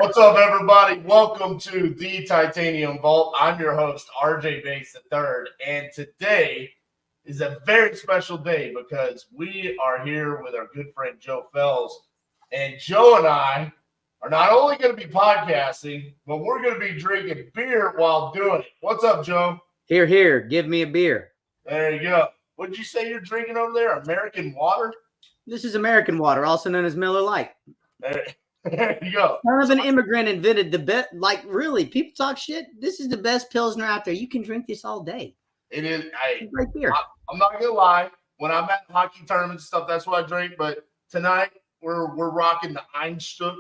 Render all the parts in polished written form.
What's up, everybody? Welcome to the Titanium Vault. I'm your host, RJ Bates III, and today is a very special day because we are here with our good friend Joe Felz, and Joe and I are not only going to be podcasting, but we're going to be drinking beer while doing it. What's up, Joe? Here, here. Give me a beer. There you go. What did you say you're drinking over there? American water? This is American water, also known as Miller Lite. There you go. Son of an immigrant invented the best. Like, really, people talk shit. This is the best Pilsner out there. You can drink this all day. It is. It's great beer. I'm not gonna lie. When I'm at hockey tournaments and stuff, that's what I drink. But tonight we're rocking the Einstück,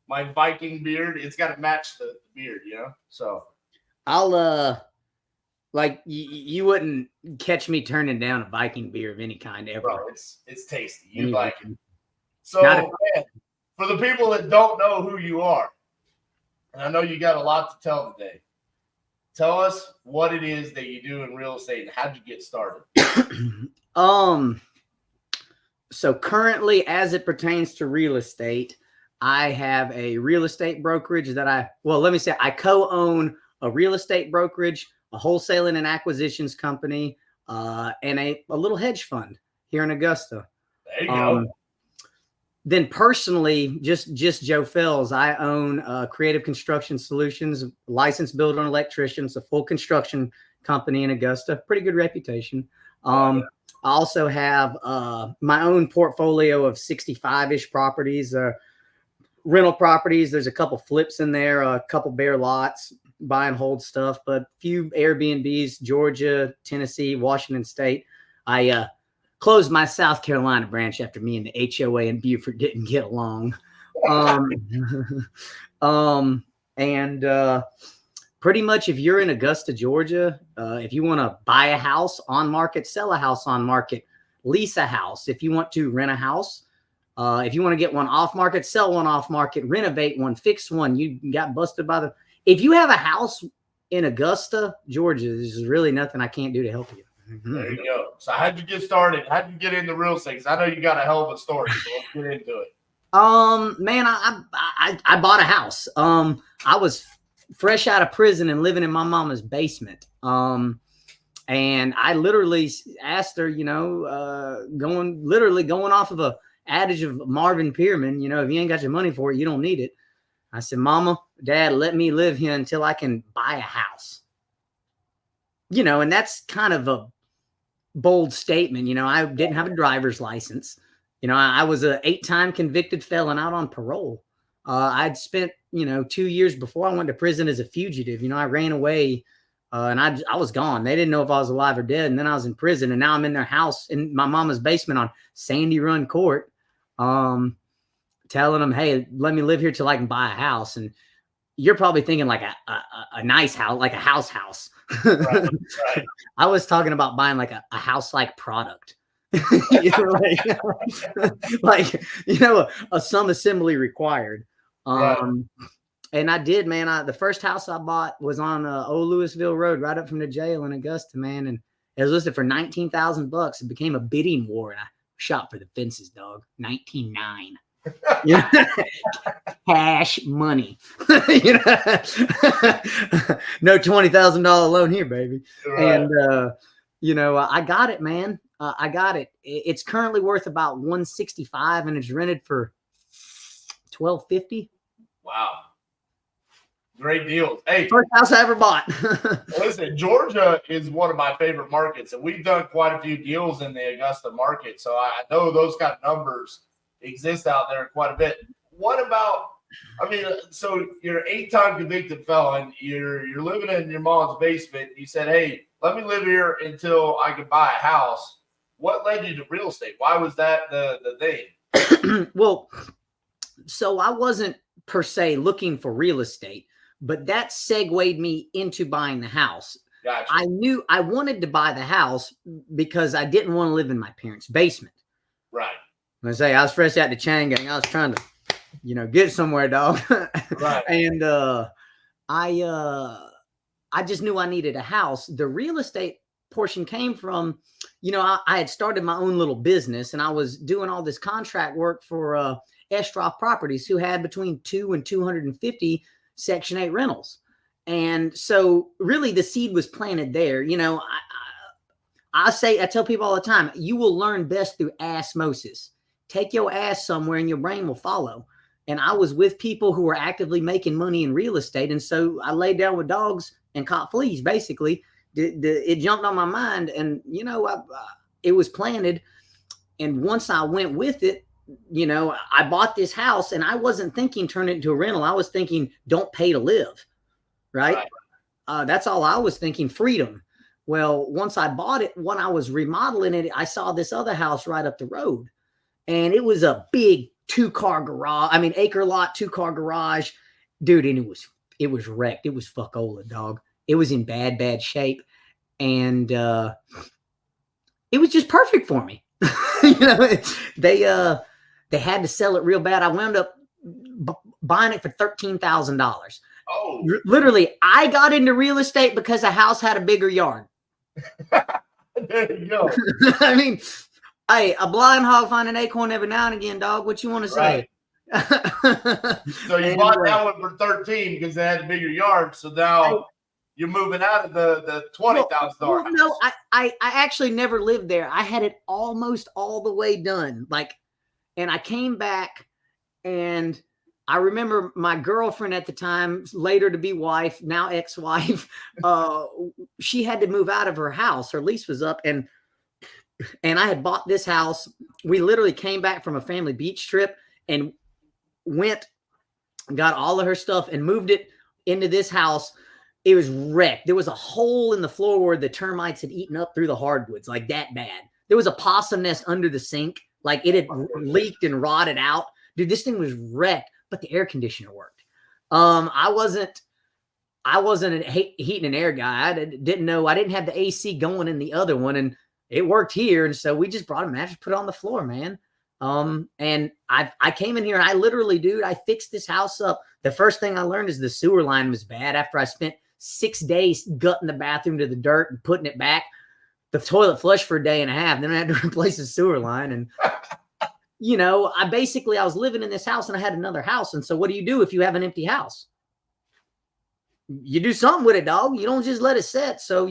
my Viking beard. It's got to match the beard, you know. So I'll like you wouldn't catch me turning down a Viking beer of any kind ever. Bro, it's tasty. You Any like Viking. it. So man, for the people that don't know who you are, and I know you got a lot to tell today. Tell us what it is that you do in real estate and how'd you get started? So currently, as it pertains to real estate, I have a real estate brokerage that I co-own a real estate brokerage, a wholesaling and acquisitions company, and a little hedge fund here in Augusta. There you go. Then personally, just Joe Felz, I own Creative Construction Solutions, licensed builder and electrician. It's a full construction company in Augusta. Pretty good reputation. I also have my own portfolio of 65-ish properties, rental properties. There's a couple flips in there, a couple bare lots, buy and hold stuff, but few Airbnbs, Georgia, Tennessee, Washington State. I closed my South Carolina branch after me and the HOA in Beaufort didn't get along. And pretty much if you're in Augusta, Georgia, if you want to buy a house on market, sell a house on market, lease a house, if you want to rent a house, if you want to get one off market, sell one off market, renovate one, fix one, you got busted by the, if you have a house in Augusta, Georgia, there's really nothing I can't do to help you. There you go. So how'd you get started? How'd you get into real estate? Because I know you got a hell of a story, so let's get into it. Man, I bought a house. I was fresh out of prison and living in my mama's basement. And I literally asked her, going off of a adage of Marvin Pierman, if you ain't got your money for it, you don't need it. I said, Mama, Dad, let me live here until I can buy a house. And that's kind of a bold statement. I didn't have a driver's license. I was an 8-time convicted felon out on parole. I'd spent, 2 years before I went to prison as a fugitive. I ran away and I was gone. They didn't know if I was alive or dead. And then I was in prison, and now I'm in their house in my mama's basement on Sandy Run Court, telling them, hey, let me live here till I can buy a house. And you're probably thinking like a nice house, like a house. Right. I was talking about buying like a house-like product. A some assembly required. And I did, man. The first house I bought was on Old Louisville Road, right up from the jail in Augusta, man. And it was listed for $19,000. It became a bidding war, and I shot for the fences, dog. 19.9. Cash money. No $20,000 loan here, baby. Right. And I got it, man. I got it. It's currently worth about $165, and it's rented for $1,250. Wow, great deals. Hey, first house I ever bought. Listen, Georgia is one of my favorite markets, and we've done quite a few deals in the Augusta market, so I know those kind of numbers exist out there quite a bit. What about, so you're an 8-time convicted felon, you're living in your mom's basement, you said, hey, let me live here until I can buy a house. What led you to real estate? Why was that the thing? Well, so I wasn't per se looking for real estate, but that segued me into buying the house. Gotcha. I knew I wanted to buy the house because I didn't want to live in my parents' basement. Right. I was fresh out the chain gang. I was trying to, get somewhere, dog. Right. And I just knew I needed a house. The real estate portion came from, I had started my own little business, and I was doing all this contract work for Estroff Properties, who had between 2 and 250 Section 8 rentals. And so really the seed was planted there. You know, I tell people all the time, you will learn best through osmosis. Take your ass somewhere and your brain will follow. And I was with people who were actively making money in real estate. And so I laid down with dogs and caught fleas, basically. It jumped on my mind, and, you know, it was planted. And once I went with it, you know, I bought this house, and I wasn't thinking turn it into a rental. I was thinking don't pay to live, right? That's all I was thinking, freedom. Well, once I bought it, when I was remodeling it, I saw this other house right up the road, and it was a big 2-car garage. I mean, acre lot, 2-car garage, dude. And it was wrecked. It was fuckola, dog. It was in bad shape, and it was just perfect for me. You know, they had to sell it real bad. I wound up buying it for $13,000. Oh, literally, I got into real estate because a house had a bigger yard. there you go. I mean, hey, a blind hog find an acorn every now and again, dog. What you want to say? So you bought that one for 13 because they had a bigger yard. So now you're moving out of the $20,000 house. No, I actually never lived there. I had it almost all the way done. Like, and I came back, and I remember my girlfriend at the time, later to be wife, now ex-wife, she had to move out of her house. Her lease was up, and I had bought this house. We literally came back from a family beach trip and got all of her stuff and moved it into this house. It was wrecked. There was a hole in the floor where the termites had eaten up through the hardwoods, like that bad. There was a possum nest under the sink. Like it had leaked and rotted out. Dude, this thing was wrecked, but the air conditioner worked. I wasn't a heat and air guy. I didn't know. I didn't have the AC going in the other one, and it worked here. And so we just brought a mattress, put it on the floor, man. And I came in here, and I literally, dude, I fixed this house up. The first thing I learned is the sewer line was bad. After I spent 6 days gutting the bathroom to the dirt and putting it back, the toilet flushed for a day and a half. Then I had to replace the sewer line. And, you know, I was living in this house, and I had another house. And so what do you do if you have an empty house? You do something with it, dog. You don't just let it sit. So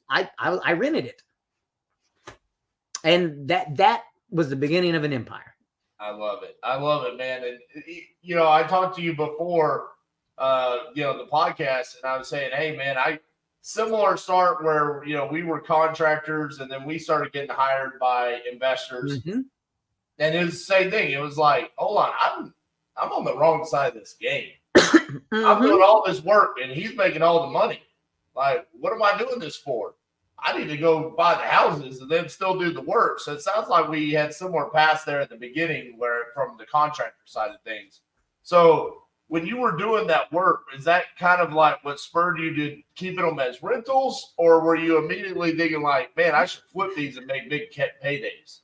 I rented it. And that was the beginning of an empire. I love it, man. And, you know, I talked to you before, you know, the podcast, and I was saying, hey, man, similar start where, you know, we were contractors, and then we started getting hired by investors. Mm-hmm. And it was the same thing. It was like, hold on, I'm on the wrong side of this game. Mm-hmm. I'm doing all this work, and he's making all the money. Like, what am I doing this for? I need to go buy the houses and then still do the work. So it sounds like we had similar paths there at the beginning, where from the contractor side of things. So when you were doing that work, is that kind of like what spurred you to keeping them as rentals, or were you immediately thinking like, man, I should flip these and make big paydays?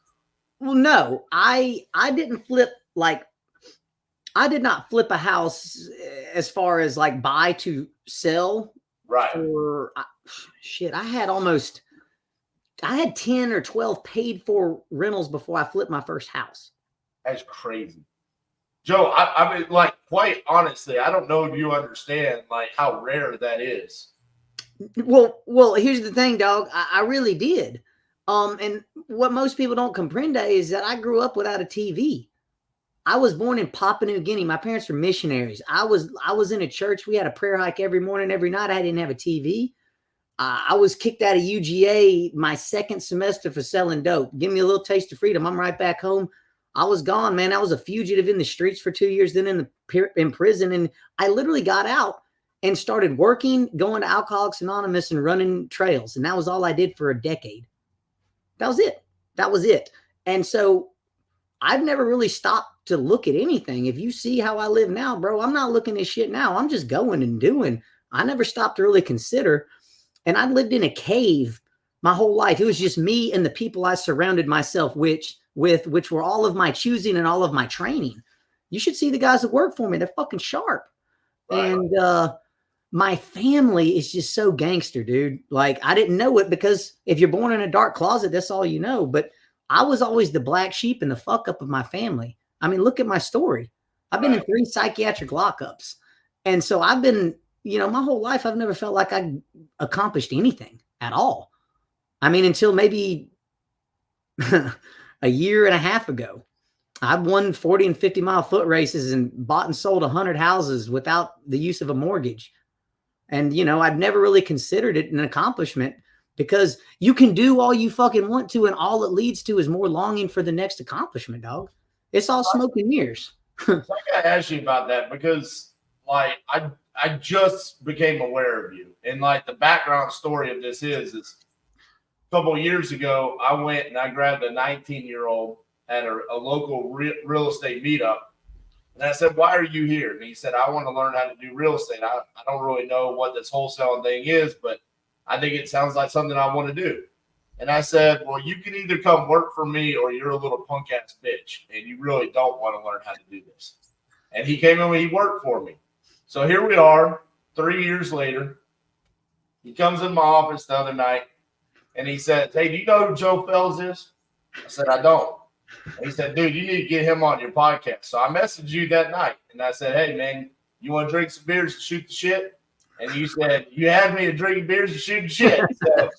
Well, no, I didn't flip. Like, I did not flip a house as far as like buy to sell. Right. I had 10 or 12 paid for rentals before I flipped my first house. That's crazy. Joe, I mean, like, quite honestly, I don't know if you understand like how rare that is. Well, here's the thing, dog. I really did. And what most people don't comprehend is that I grew up without a TV. I was born in Papua New Guinea. My parents were missionaries. I was in a church. We had a prayer hike every morning, every night. I didn't have a TV. I was kicked out of UGA my second semester for selling dope. Give me a little taste of freedom. I'm right back home. I was gone, man. I was a fugitive in the streets for 2 years, then in prison. And I literally got out and started working, going to Alcoholics Anonymous and running trails. And that was all I did for a decade. That was it. And so I've never really stopped to look at anything. If you see how I live now, bro, I'm not looking at shit now. I'm just going and doing. I never stopped to really consider. And I lived in a cave my whole life. It was just me and the people I surrounded myself with, which were all of my choosing and all of my training. You should see the guys that work for me. They're fucking sharp. Right. And my family is just so gangster, dude. Like, I didn't know it, because if you're born in a dark closet, that's all you know. But I was always the black sheep and the fuck up of my family. I mean, look at my story. I've been in 3 psychiatric lockups. And so I've been, my whole life, I've never felt like I accomplished anything at all. I mean, until maybe a year and a half ago. I've won 40 and 50 mile foot races and bought and sold 100 houses without the use of a mortgage. And, I've never really considered it an accomplishment because you can do all you fucking want to. And all it leads to is more longing for the next accomplishment, dog. It's all smoke and mirrors. So I got to ask you about that because, like, I just became aware of you. And, like, the background story of this is a couple of years ago, I went and I grabbed a 19-year-old at a local real estate meetup. And I said, why are you here? And he said, I want to learn how to do real estate. I don't really know what this wholesaling thing is, but I think it sounds like something I want to do. And I said, well, you can either come work for me or you're a little punk ass bitch and you really don't want to learn how to do this. And he came in and he worked for me. So here we are 3 years later. He comes in my office the other night and he said, hey, do you know who Joe Felz is? I said, I don't. And he said, dude, you need to get him on your podcast. So I messaged you that night and I said, hey, man, you want to drink some beers and shoot the shit? And you said, you had me to drinking beers and shooting shit. So,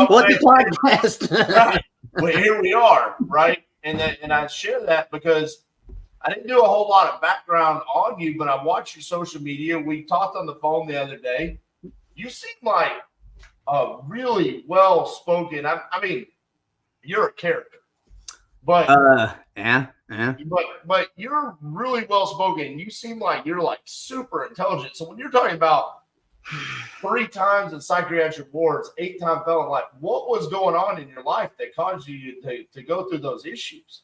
what the podcast? Right. Well, here we are, right? And I share that because I didn't do a whole lot of background on you, but I watched your social media. We talked on the phone the other day. You seem like a really well-spoken. I mean, you're a character. But yeah. But you're really well-spoken. You seem like you're like super intelligent. So when you're talking about 3 times in psychiatric wards, 8-time felon, like what was going on in your life that caused you to go through those issues?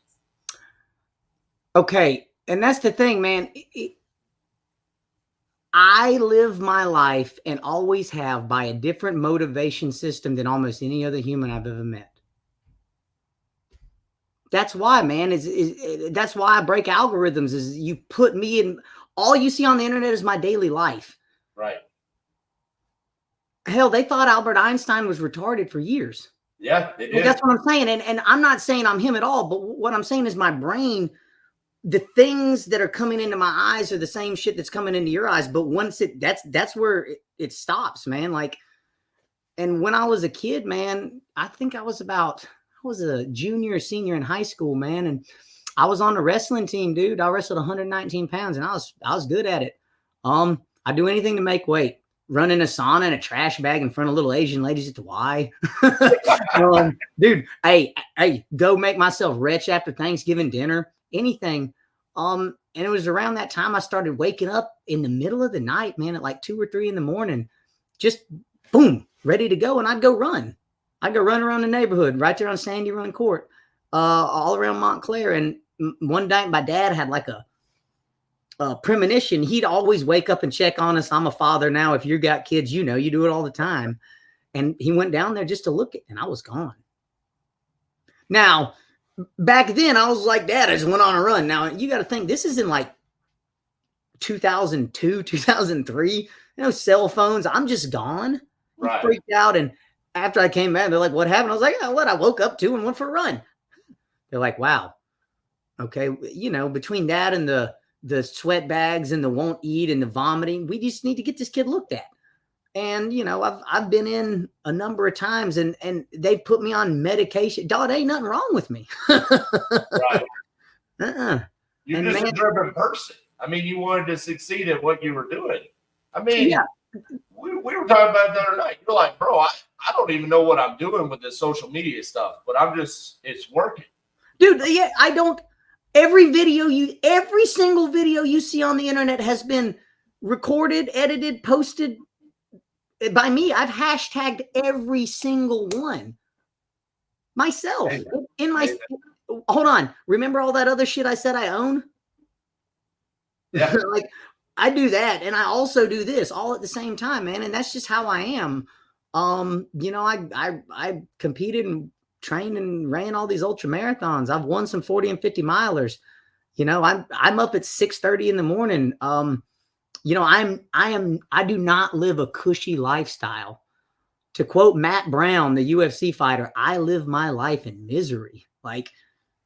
Okay. And that's the thing, man. I live my life and always have by a different motivation system than almost any other human I've ever met. That's why, man, that's why I break algorithms is you put me in, all you see on the internet is my daily life. Right. Hell, they thought Albert Einstein was retarded for years. Yeah, they did. That's what I'm saying. And I'm not saying I'm him at all, but what I'm saying is my brain, the things that are coming into my eyes are the same shit that's coming into your eyes. But once that's where it stops, man. Like, and when I was a kid, man, I think I was a junior or senior in high school, man. And I was on the wrestling team, dude. I wrestled 119 pounds and I was good at it. I do anything to make weight. Run in a sauna in a trash bag in front of little Asian ladies at the Y. Dude, hey, go make myself rich after Thanksgiving dinner, anything. And it was around that time I started waking up in the middle of the night, man, at like 2 or 3 in the morning, just boom, ready to go. And I'd go run. I'd go run around the neighborhood right there on Sandy Run Court, all around Montclair. And one night my dad had like a premonition. He'd always wake up and check on us. I'm a father now. If you got kids, you do it all the time. And he went down there just to look at, and I was gone. Now, back then I was like, Dad, I just went on a run. Now you got to think this is in like 2002, 2003, cell phones. I'm just gone. Right. Freaked out. And after I came back, they're like, what happened? I was like, yeah, what? I woke up too and went for a run. They're like, wow. Okay. Between that and the sweat bags and the won't eat and the vomiting, we just need to get this kid looked at. And, I've been in a number of times and they put me on medication. Dog, ain't nothing wrong with me. Right. You're just a driven person. I mean, you wanted to succeed at what you were doing. I mean, yeah. We were talking about it the other night. You're like, bro, I don't even know what I'm doing with this social media stuff, but it's working. Dude, yeah, I don't. Every single video you see on the internet has been recorded, edited, posted by me. I've hashtagged every single one myself. Hold on. Remember all that other shit I said I own? Yeah. Like I do that. And I also do this all at the same time, man. And that's just how I am. I competed and trained and ran all these ultra marathons. I've won some 40 and 50 milers. I'm up at 6:30 in the morning. I do not live a cushy lifestyle. To quote Matt Brown, the UFC fighter, I live my life in misery. Like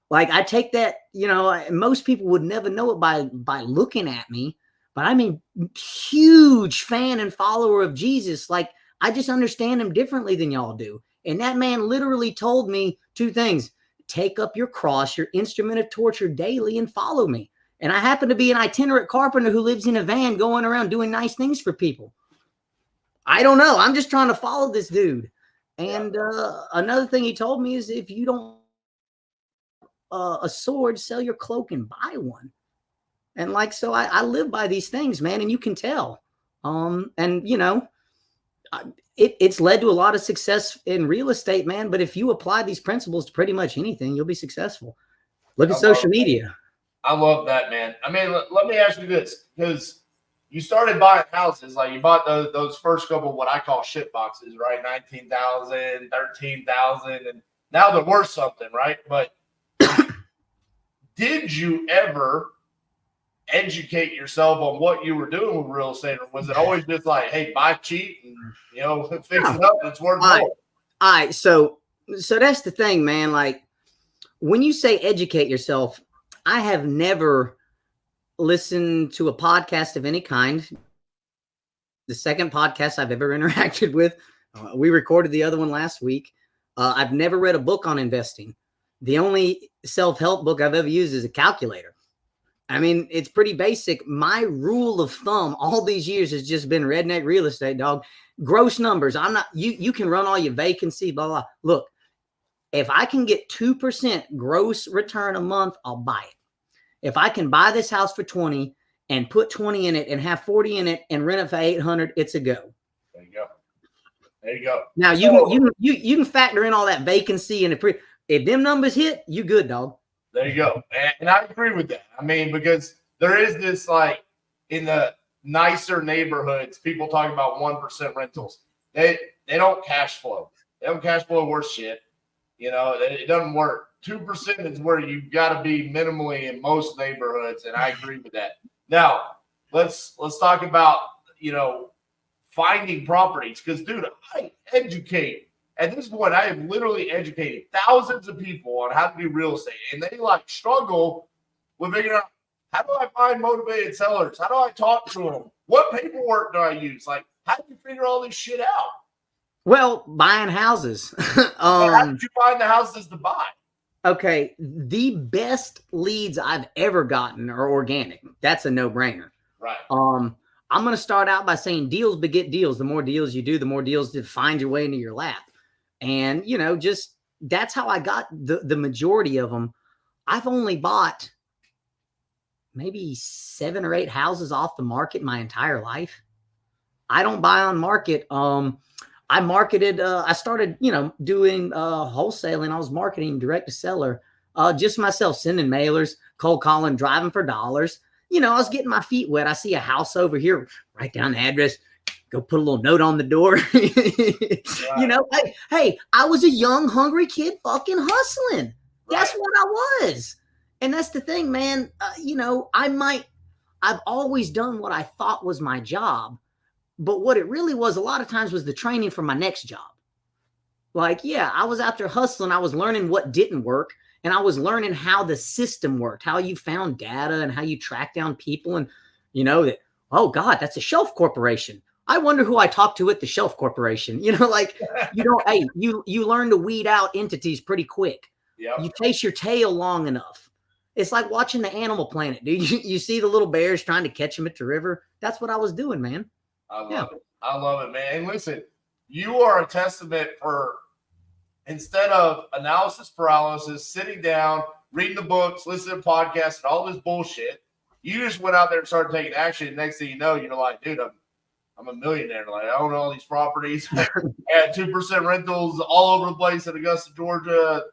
Like I take that, most people would never know it by looking at me, but I'm a huge fan and follower of Jesus. Like I just understand him differently than y'all do. And that man literally told me two things: take up your cross, your instrument of torture daily, and follow me. And I happen to be an itinerant carpenter who lives in a van going around doing nice things for people. I don't know. I'm just trying to follow this dude. And another thing he told me is if you don't a sword, sell your cloak and buy one. And like, so I live by these things, man, and you can tell. And it's led to a lot of success in real estate, man. But if you apply these principles to pretty much anything, you'll be successful. Look at social media. I love that, man. I mean, let me ask you this, because you started buying houses, like you bought those first couple, what I call shit boxes, right? 19,000, 13,000, and now they're worth something, right? But did you ever educate yourself on what you were doing with real estate, or was it always just like, hey, buy cheap and fix it up? It's worth more. All right, so that's the thing, man. Like when you say educate yourself, I have never listened to a podcast of any kind. The second podcast I've ever interacted with, we recorded the other one last week. I've never read a book on investing. The only self-help book I've ever used is a calculator. I mean, it's pretty basic. My rule of thumb all these years has just been redneck real estate, dog. Gross numbers. I'm not, you can run all your vacancy, blah, blah. Look, if I can get 2% gross return a month, I'll buy it. If I can buy this house for 20 and put 20 in it and have 40 in it and rent it for 800, it's a go. There you go. There you go. Now you can factor in all that vacancy and if them numbers hit, you good, dog. There you go. And I agree with that. I mean, because there is this, like, in the nicer neighborhoods, people talking about 1% rentals. They don't cash flow. They don't cash flow worth shit. It doesn't work. 2% is where you've got to be minimally in most neighborhoods, and I agree with that. Now, let's talk about, finding properties, because, dude, I educate. At this point, I have literally educated thousands of people on how to do real estate, and they struggle with figuring out, how do I find motivated sellers? How do I talk to them? What paperwork do I use? Like, how do you figure all this shit out? Well, buying houses. How did you find the houses to buy? Okay, the best leads I've ever gotten are organic. That's a no-brainer. Right. I'm going to start out by saying deals beget deals. The more deals you do, the more deals that find your way into your lap. And, just that's how I got the majority of them. I've only bought maybe 7 or 8 houses off the market my entire life. I don't buy on market. I marketed, I started, doing wholesaling. I was marketing direct to seller, just myself, sending mailers, cold calling, driving for dollars. I was getting my feet wet. I see a house over here, write down the address, go put a little note on the door. Hey, I was a young, hungry kid fucking hustling. Right. That's what I was. And that's the thing, man. I've always done what I thought was my job. But what it really was a lot of times was the training for my next job. Like, yeah, I was out there hustling. I was learning what didn't work. And I was learning how the system worked, how you found data and how you track down people. And, that, oh, God, that's a shelf corporation. I wonder who I talked to at the shelf corporation. Hey, you learn to weed out entities pretty quick. Yep. You chase your tail long enough. It's like watching the Animal Planet, dude. You see the little bears trying to catch them at the river. That's what I was doing, man. I love it. I love it, man. And listen, you are a testament for, instead of analysis paralysis, sitting down, reading the books, listening to podcasts, and all this bullshit, you just went out there and started taking action. Next thing you know, you're like, dude, I'm a millionaire. Like, I own all these properties. I had 2% rentals all over the place in Augusta, Georgia.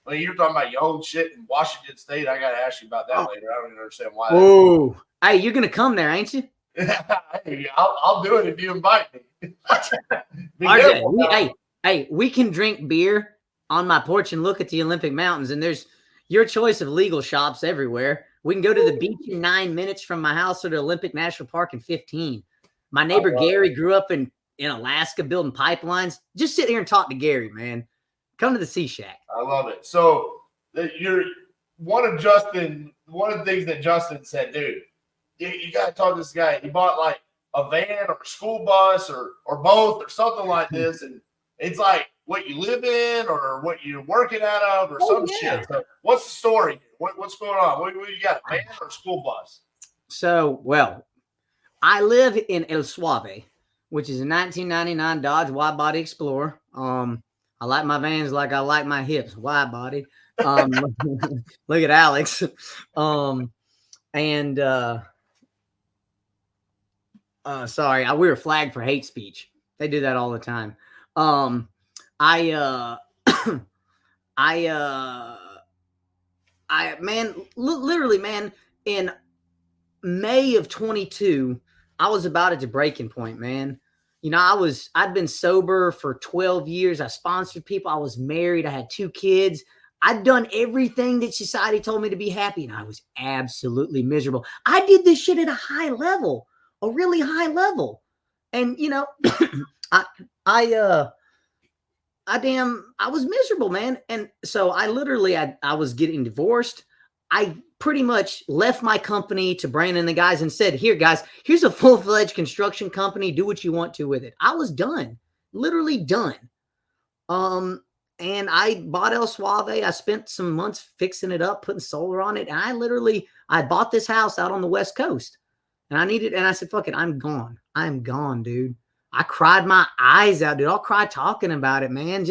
I mean, you're talking about your own shit in Washington State. I got to ask you about that later. I don't even understand why. Oh, hey, you're going to come there, ain't you? Hey, I'll do it if you invite me. RJ, we can drink beer on my porch and look at the Olympic Mountains, and there's your choice of legal shops everywhere. We can go to the beach in 9 minutes from my house or the Olympic National Park in 15. My neighbor Gary grew up in Alaska building pipelines. Just sit here and talk to Gary, man. Come to the Sea Shack. I love it. So you're one of the things that Justin said, dude, you got to talk to this guy. He bought like a van or a school bus or both or something like this. And it's like what you live in or what you're working out of or some shit. So what's the story? What's going on? What you got, a van or a school bus? So, well, I live in El Suave, which is a 1999 Dodge wide body Explorer. I like my vans like I like my hips, wide body. Look at Alex. Sorry, we were flagged for hate speech. They do that all the time. Literally, man, in May of 22, I was about at the breaking point, man. You know, I'd been sober for 12 years. I sponsored people. I was married. I had 2 kids. I'd done everything that society told me to be happy, and I was absolutely miserable. I did this shit at a high level, a really high level. And, you know, I was miserable, man. And so I was getting divorced. I pretty much left my company to Brandon and the guys and said, here, guys, here's a full-fledged construction company. Do what you want to with it. I was done, literally done. And I bought El Suave. I spent some months fixing it up, putting solar on it. And I bought this house out on the West Coast. And I said, fuck it, I'm gone. I'm gone, dude. I cried my eyes out, dude. I'll cry talking about it, man.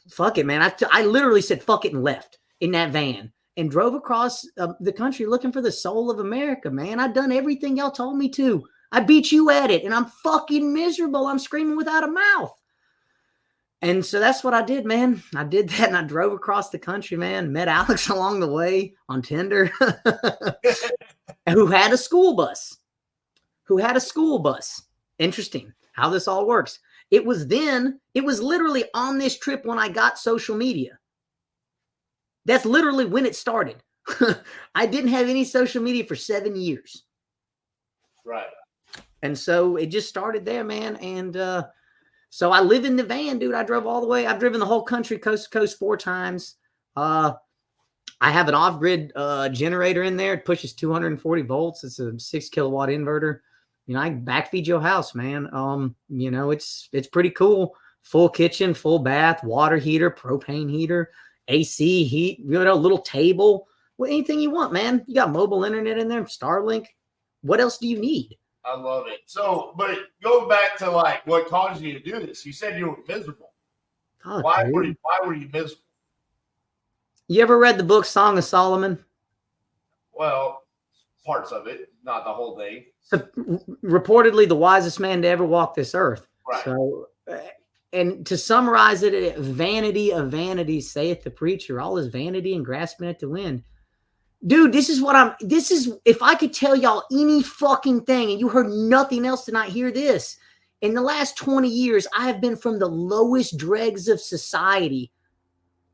Fuck it, man. I literally said fuck it and left in that van and drove across the country looking for the soul of America, man. I've done everything y'all told me to. I beat you at it, and I'm fucking miserable. I'm screaming without a mouth. And so that's what I did, man. I did that, and I drove across the country, man. Met Alex along the way on Tinder, who had a school bus. Interesting how this all works. It was literally on this trip when I got social media. That's literally when it started. I didn't have any social media for 7 years. Right. And so it just started there, man. And so I live in the van, dude. I drove all the way. I've driven the whole country coast to coast 4 times. I have an off-grid generator in there. It pushes 240 volts. It's a 6 kilowatt inverter. You know, I backfeed your house, man. You know, it's pretty cool. Full kitchen, full bath, water heater, propane heater, AC heat, you know, little table. Well, anything you want, man. You got mobile internet in there, Starlink. What else do you need? I love it. So, but going back to like what caused you to do this, you said you were miserable. Oh, why were you miserable? You ever read the book Song of Solomon? Well, parts of it, not the whole thing. So, reportedly the wisest man to ever walk this earth. Right. So, and to summarize it, vanity of vanities, saith the preacher, all is vanity and grasping at the wind. Dude, if I could tell y'all any fucking thing and you heard nothing else tonight, hear this. In the last 20 years, I have been from the lowest dregs of society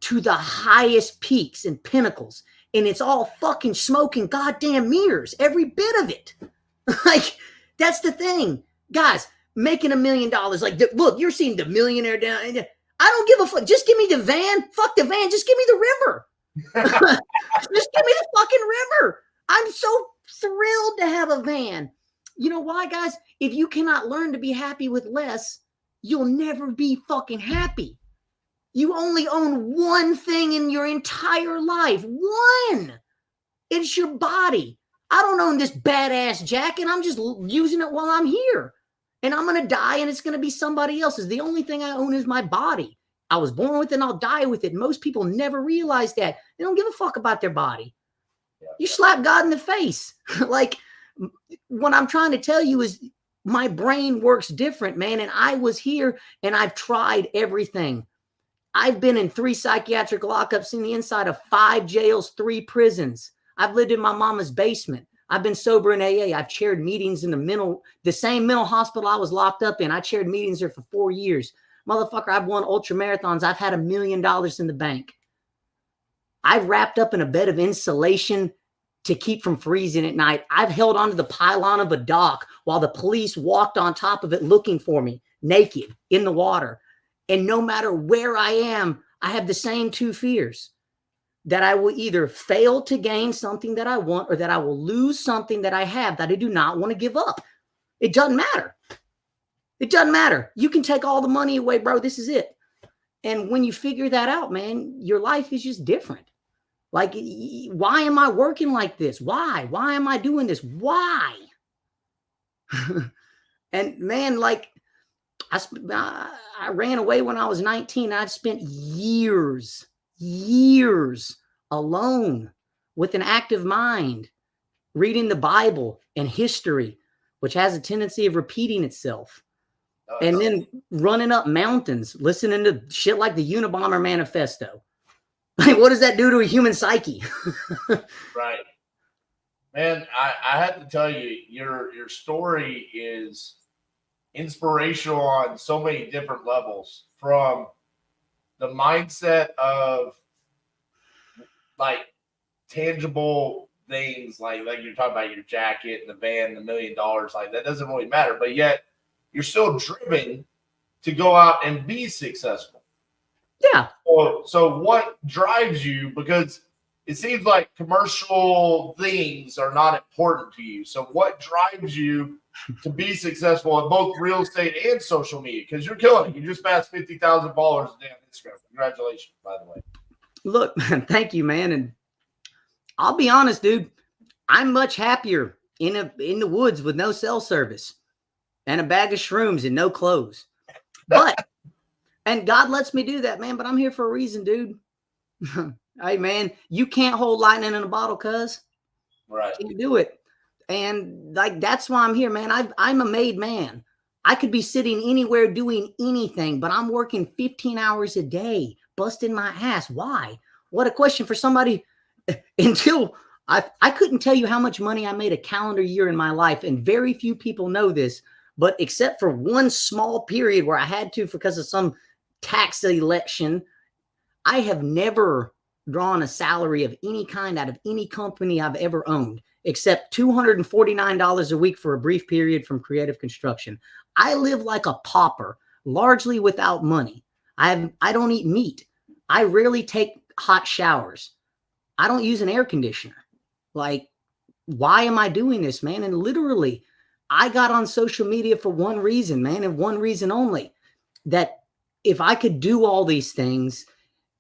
to the highest peaks and pinnacles. And it's all fucking smoke and goddamn mirrors, every bit of it. Like, that's the thing. Guys, making $1 million. Like, look, you're seeing the Millionaire down. I don't give a fuck. Just give me the van. Fuck the van. Just give me the river. Just give me the fucking river. I'm so thrilled to have a van. You know why, guys? If you cannot learn to be happy with less, you'll never be fucking happy. You only own one thing in your entire life. One. It's your body. I don't own this badass jacket. I'm just using it while I'm here. And I'm going to die, and it's going to be somebody else's. The only thing I own is my body. I was born with it, and I'll die with it. Most people never realize that. They don't give a fuck about their body. Yeah. You slap God in the face. Like, what I'm trying to tell you is my brain works different, man. And I was here, and I've tried everything. I've been in 3 psychiatric lockups, in the inside of 5 jails, 3 prisons. I've lived in my mama's basement. I've been sober in AA. I've chaired meetings in the same mental hospital I was locked up in. I chaired meetings there for 4 years. Motherfucker, I've won ultra marathons. I've had $1 million in the bank. I've wrapped up in a bed of insulation to keep from freezing at night. I've held onto the pylon of a dock while the police walked on top of it looking for me, naked, in the water. And no matter where I am, I have the same two fears, that I will either fail to gain something that I want or that I will lose something that I have that I do not want to give up. It doesn't matter. It doesn't matter. You can take all the money away, bro. This is it. And when you figure that out, man, your life is just different. Like, why am I working like this? Why? Why am I doing this? Why? And man, like, I ran away when I was 19. I'd spent years alone with an active mind, reading the Bible and history, which has a tendency of repeating itself. And then running up mountains, listening to shit like the Unabomber Manifesto. Like, what does that do to a human psyche? Right. Man, I have to tell you, your story is inspirational on so many different levels, from the mindset of like tangible things, like you're talking about your jacket and the van, the $1 million, like that doesn't really matter, but yet you're still driven to go out and be successful. Yeah. So what drives you? Because it seems like commercial things are not important to you. So what drives you to be successful in both real estate and social media? Because you're killing it. You just passed 50,000 followers a day on Instagram. Congratulations, by the way. Look, thank you, man. And I'll be honest, dude, I'm much happier in the woods with no cell service and a bag of shrooms and no clothes. But, and God lets me do that, man, but I'm here for a reason, dude. Hey, man, you can't hold lightning in a bottle, cuz. Right. You can't do it. And like, that's why I'm here, man. I'm a made man. I could be sitting anywhere doing anything, but I'm working 15 hours a day, busting my ass. Why? What a question for somebody. Until I couldn't tell you how much money I made a calendar year in my life. And very few people know this, but except for one small period where I had to because of some tax election, I have never drawn a salary of any kind out of any company I've ever owned, except $249 a week for a brief period from creative construction. I live like a pauper, largely without money. I don't eat meat. I rarely take hot showers. I don't use an air conditioner. Like, why am I doing this, man? And literally, I got on social media for one reason, man, and one reason only, that if I could do all these things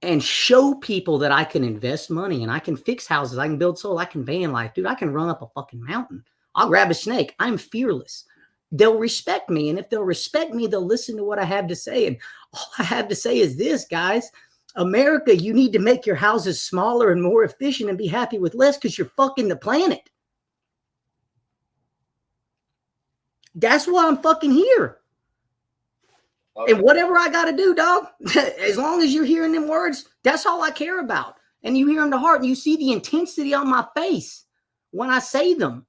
and show people that I can invest money and I can fix houses, I can build soul, I can van life, dude, I can run up a fucking mountain. I'll grab a snake. I'm fearless. They'll respect me. And if they'll respect me, they'll listen to what I have to say. And all I have to say is this, guys. America, you need to make your houses smaller and more efficient and be happy with less because you're fucking the planet. That's why I'm fucking here. Okay. And whatever I got to do, dog, as long as you're hearing them words, that's all I care about. And you hear them to heart and you see the intensity on my face when I say them.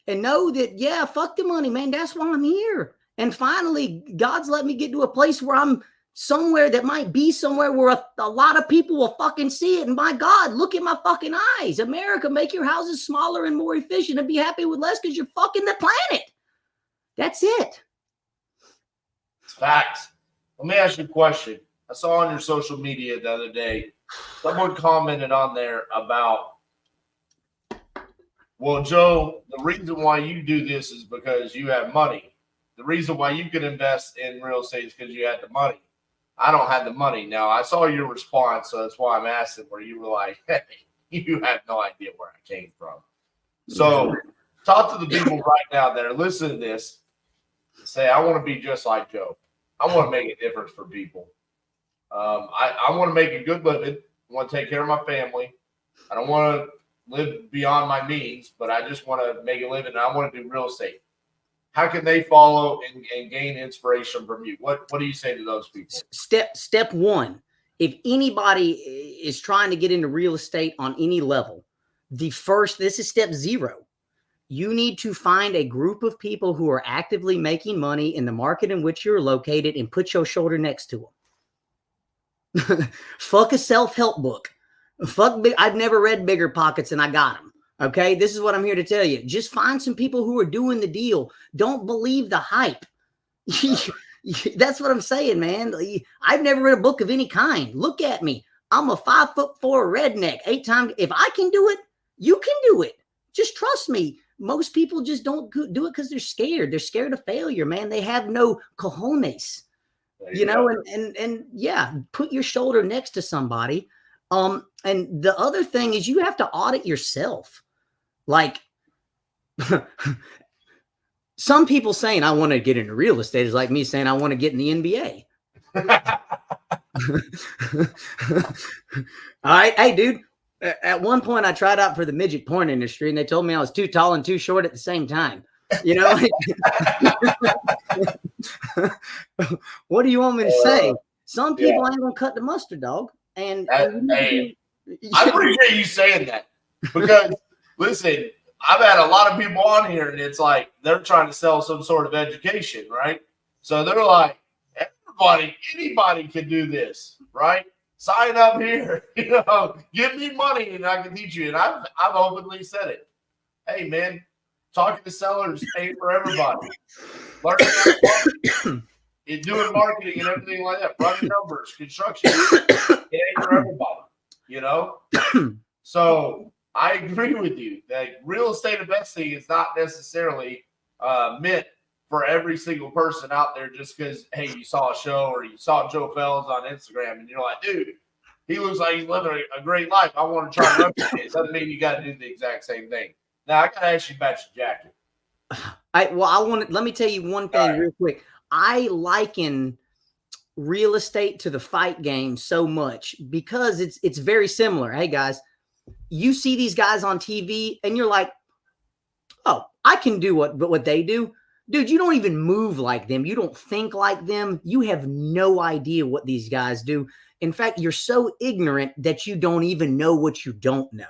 And know that, yeah, fuck the money, man. That's why I'm here. And finally, God's let me get to a place where I'm somewhere that might be somewhere where a lot of people will fucking see it. And my God, look at my fucking eyes. America, make your houses smaller and more efficient and be happy with less because you're fucking the planet. That's it. It's facts. Let me ask you a question. I saw on your social media the other day, someone commented on there about, well, Joe, the reason why you do this is because you have money. The reason why you can invest in real estate is because you had the money. I don't have the money. Now, I saw your response, so that's why I'm asking, where you were like, hey, you have no idea where I came from. So talk to the people right now that are listening to this and say, I want to be just like Joe. I want to make a difference for people. I want to make a good living. I want to take care of my family. I don't want to live beyond my means, but I just want to make a living, and I want to do real estate. How can they follow and gain inspiration from you? What do you say to those people? Step one, if anybody is trying to get into real estate on any level, this is step 0. You need to find a group of people who are actively making money in the market in which you're located and put your shoulder next to them. Fuck a self-help book. I've never read Bigger Pockets and I got them. Okay, this is what I'm here to tell you. Just find some people who are doing the deal. Don't believe the hype. That's what I'm saying, man. I've never read a book of any kind. Look at me. I'm a 5'4" redneck, 8 times. If I can do it, you can do it. Just trust me. Most people just don't do it because they're scared. They're scared of failure, man. They have no cojones, you know, and yeah, put your shoulder next to somebody. And the other thing is you have to audit yourself. Like some people saying, I want to get into real estate is like me saying, I want to get in the NBA. All right. Hey, dude. At one point, I tried out for the midget porn industry, and they told me I was too tall and too short at the same time. You know, what do you want me to say? Some people ain't gonna cut the mustard, dog. And hey, I appreciate you saying that because listen, I've had a lot of people on here, and it's like they're trying to sell some sort of education, right? So they're like, anybody can do this, right? Sign up here, you know, give me money and I can teach you. And I've openly said it. Hey, man, talking to sellers ain't for everybody. Learning doing marketing and everything like that, running numbers, construction, it ain't for everybody, you know? So I agree with you that real estate investing is not necessarily meant for every single person out there just because, hey, you saw a show or you saw Joe Felz on Instagram and you're like, dude, he looks like he's living a great life. I want to try to replicate it. Doesn't mean you got to do the exact same thing. Now, I got to ask you about your jacket. Let me tell you one thing real quick. I liken real estate to the fight game so much because it's very similar. Hey, guys, you see these guys on TV and you're like, oh, I can do what they do. Dude, you don't even move like them. You don't think like them. You have no idea what these guys do. In fact, you're so ignorant that you don't even know what you don't know.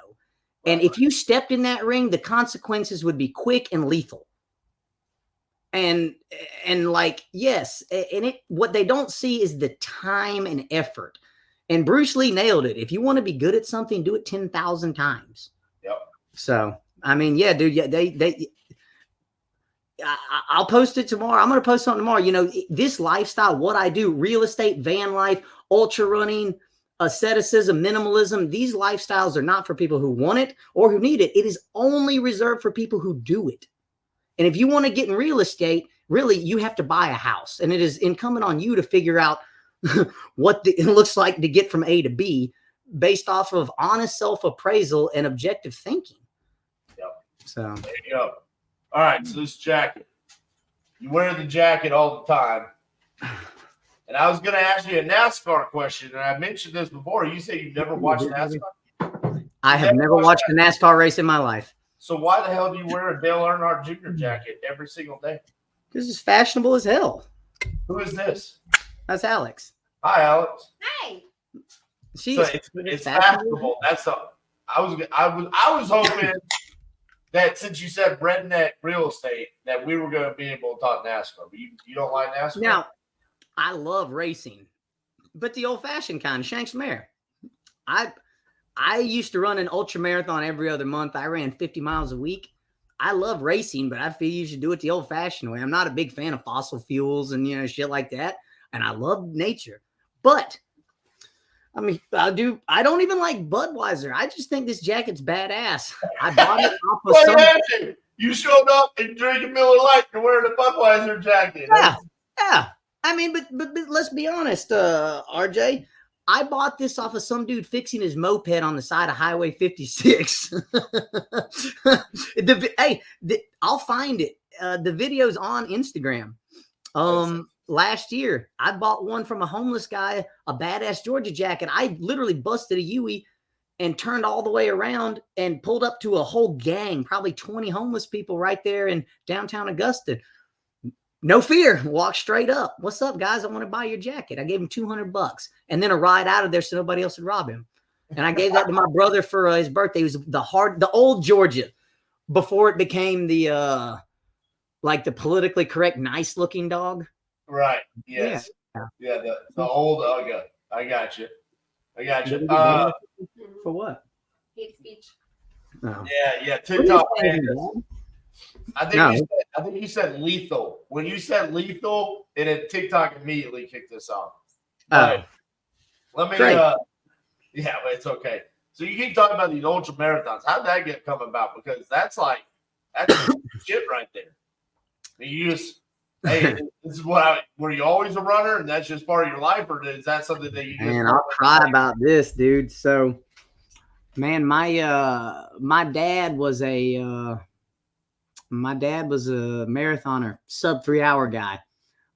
And if you stepped in that ring, the consequences would be quick and lethal. And like, yes, and what they don't see is the time and effort. And Bruce Lee nailed it. If you want to be good at something, do it 10,000 times. Yep. So, I mean, yeah, dude, yeah, I'll post it tomorrow. I'm going to post something tomorrow. You know, this lifestyle, what I do, real estate, van life, ultra running, asceticism, minimalism, these lifestyles are not for people who want it or who need it. It is only reserved for people who do it. And if you want to get in real estate, really, you have to buy a house. And it is incumbent on you to figure out what it looks like to get from A to B based off of honest self-appraisal and objective thinking. Yep. So there you go. All right, so this jacket. You wear the jacket all the time. And I was going to ask you a NASCAR question, and I mentioned this before. You say you've never watched NASCAR? I have never watched a NASCAR race in my life. So why the hell do you wear a Dale Earnhardt Jr. jacket every single day? Because it's fashionable as hell. Who is this? That's Alex. Hi, Alex. Hi. It's fashionable. I was hoping that since you said redneck real estate, that we were going to be able to talk NASCAR. But you don't like NASCAR? Now, I love racing, but the old-fashioned kind, Shanks Mare. I used to run an ultra marathon every other month. I ran 50 miles a week. I love racing, but I feel you should do it the old-fashioned way. I'm not a big fan of fossil fuels and shit like that. And I love nature, but I mean, I don't even like Budweiser. I just think this jacket's badass. I bought it off of some. You showed up and drinking Miller Lite and wearing a Budweiser jacket. Yeah. I mean, but let's be honest, RJ. I bought this off of some dude fixing his moped on the side of Highway 56. I'll find it. The video's on Instagram. Last year, I bought one from a homeless guy, a badass Georgia jacket. I literally busted a Yui and turned all the way around and pulled up to a whole gang, probably 20 homeless people right there in downtown Augusta. No fear. Walk straight up. What's up, guys? I want to buy your jacket. I gave him $200 and then a ride out of there so nobody else would rob him. And I gave that to my brother for his birthday. It was the old Georgia before it became the politically correct, nice looking dog. Right. Yes. Yeah. The old Ugga. I got you. For what? Hate speech. Oh. Yeah. TikTok. I think No. I think you said lethal. When you said lethal, and TikTok immediately kicked us off. But let me Great. yeah, but it's okay. So you keep talking about these ultra marathons. How did that come about? Because that's shit right there. You just, hey, this is were you always a runner and that's just part of your life, or is that something that you just? Man, I'll cry about this, dude. So, man, my dad was a marathoner, sub 3 hour guy.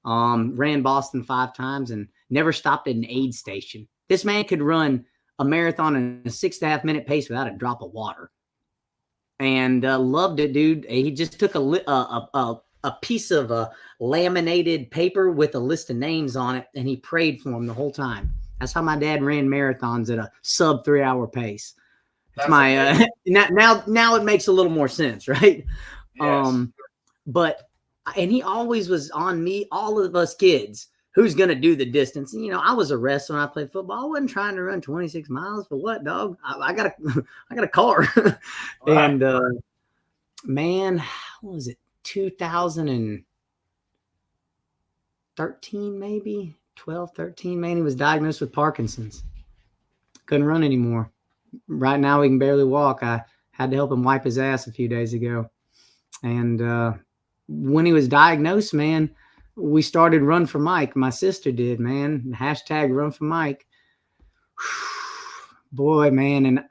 Ran Boston 5 times and never stopped at an aid station. This man could run a marathon in a 6.5 minute pace without a drop of water, and loved it, dude. He just took a piece of laminated paper with a list of names on it, and he prayed for him the whole time. That's how my dad ran marathons at a sub 3 hour pace. It's my now it makes a little more sense, right? Yes. But he always was on me, all of us kids, who's going to do the distance. And, I was a wrestler when I played football. I wasn't trying to run 26 miles for what, dog? I got a car. Right. And, man, what was it? 2013, maybe 12, 13, man. He was diagnosed with Parkinson's. Couldn't run anymore. Right now, he can barely walk. I had to help him wipe his ass a few days ago. And, when he was diagnosed, man, we started Run for Mike. My sister did, man. Hashtag Run for Mike. Boy, man. And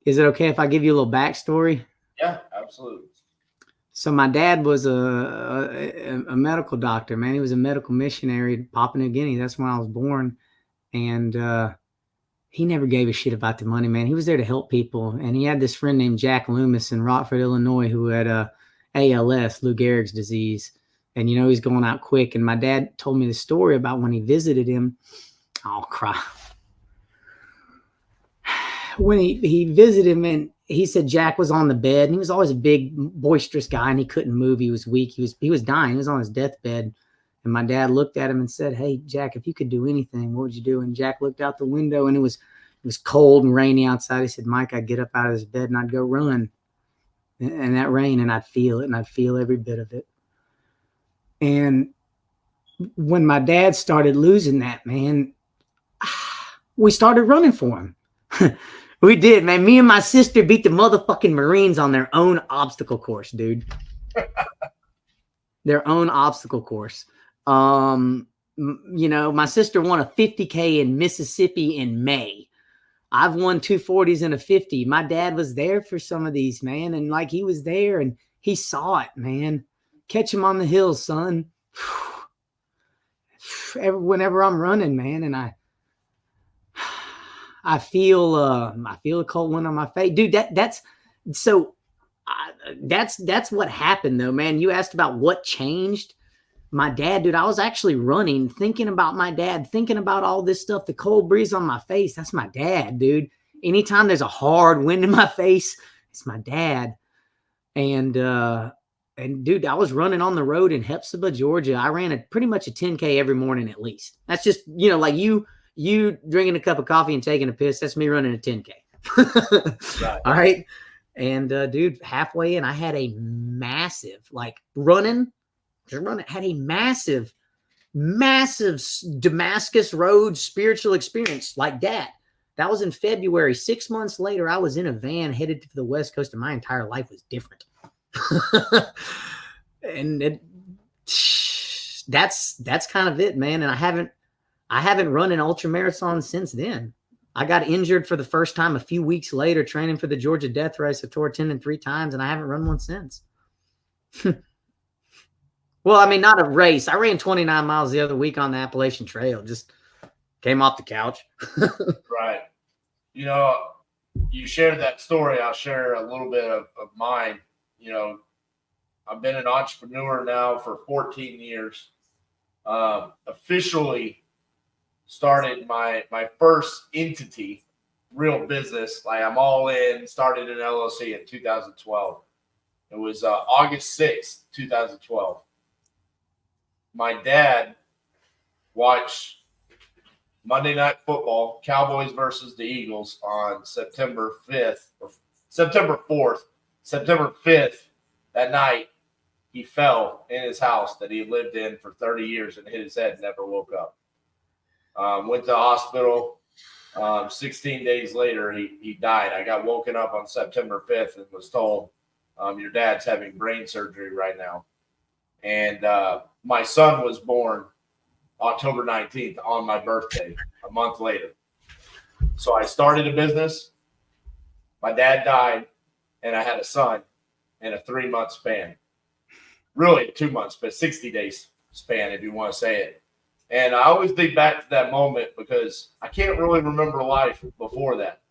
is it okay if I give you a little backstory? Yeah, absolutely. So my dad was a medical doctor, man. He was a medical missionary in Papua New Guinea. That's when I was born. And he never gave a shit about the money, man. He was there to help people. And he had this friend named Jack Loomis in Rockford, Illinois, who had ALS, Lou Gehrig's disease. And, he's going out quick. And my dad told me the story about when he visited him. I'll cry. When he visited him, and he said Jack was on the bed, and he was always a big, boisterous guy, and he couldn't move. He was weak. He was dying. He was on his deathbed. And my dad looked at him and said, "Hey, Jack, if you could do anything, what would you do?" And Jack looked out the window, and it was cold and rainy outside. He said, "Mike, I'd get up out of this bed and I'd go run in that rain, and I'd feel it, and I'd feel every bit of it." And when my dad started losing that, man, we started running for him. We did, man. Me and my sister beat the motherfucking Marines on their own obstacle course, dude. Their own obstacle course. My sister won a 50K in Mississippi in May. I've won 240s and a 50. My dad was there for some of these, man. And he was there and he saw it, man. Catch him on the hills, son. Whenever I'm running, man, and I feel a cold wind on my face, dude. That's what happened, though, man. You asked about what changed. My dad, dude, I was actually running, thinking about my dad, thinking about all this stuff, the cold breeze on my face. That's my dad, dude. Anytime there's a hard wind in my face, it's my dad. And dude, I was running on the road in Hepzibah, Georgia. I ran pretty much a 10K every morning at least. That's just, like you drinking a cup of coffee and taking a piss. That's me running a 10K. Right. All right. And dude, halfway in, I had a massive, had a massive Damascus Road spiritual experience like that. That was in February. 6 months later, I was in a van headed to the West Coast, and my entire life was different. And that's kind of it, man. And I haven't run an ultra marathon since then. I got injured for the first time a few weeks later, training for the Georgia Death Race. I tore a tendon 3 times, and I haven't run one since. Well, I mean, not a race. I ran 29 miles the other week on the Appalachian Trail. Just came off the couch. Right. You shared that story. I'll share a little bit of mine. I've been an entrepreneur now for 14 years. Officially started my first entity, real business. I'm all in, started an LLC in 2012. It was August 6th, 2012. My dad watched Monday Night Football, Cowboys versus the Eagles on September 5th or September 4th, September 5th, that night, he fell in his house that he lived in for 30 years and hit his head and never woke up. Went to the hospital. 16 days later, he died. I got woken up on September 5th and was told, your dad's having brain surgery right now. And my son was born October 19th on my birthday, a month later. So I started a business. My dad died, and I had a son in a 3-month span. Really 2 months, but 60 days span, if you want to say it. And I always think back to that moment because I can't really remember life before that.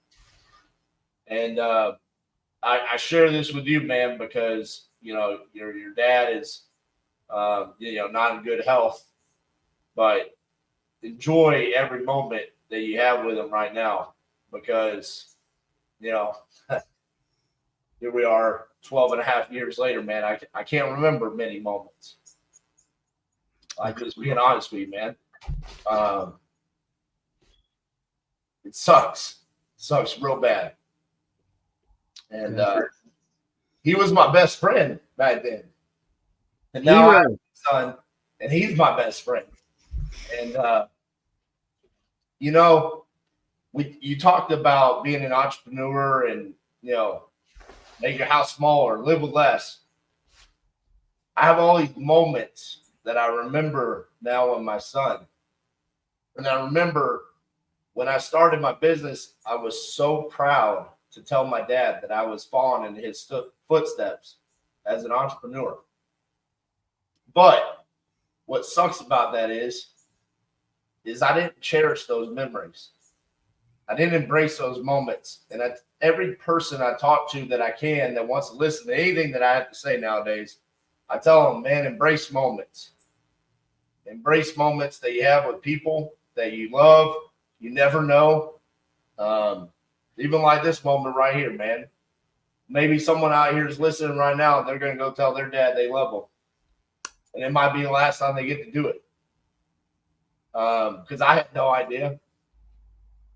And I share this with you, man, because your dad is not in good health, but enjoy every moment that you have with him right now, because here we are 12 and a half years later, man. I can't remember many moments. Like, just being honest with you, man. It sucks. It sucks real bad. And he was my best friend back then. And now I have a son, and he's my best friend. And you talked about being an entrepreneur and make your house smaller, live with less. I have all these moments that I remember now with my son. And I remember when I started my business, I was so proud to tell my dad that I was following in his footsteps as an entrepreneur. But what sucks about that is I didn't cherish those memories. I didn't embrace those moments. And every person I talk to that I can that wants to listen to anything that I have to say nowadays, I tell them, man, embrace moments. Embrace moments that you have with people that you love. You never know. Even like this moment right here, man. Maybe someone out here is listening right now and they're going to go tell their dad they love them. And it might be the last time they get to do it. Because I had no idea.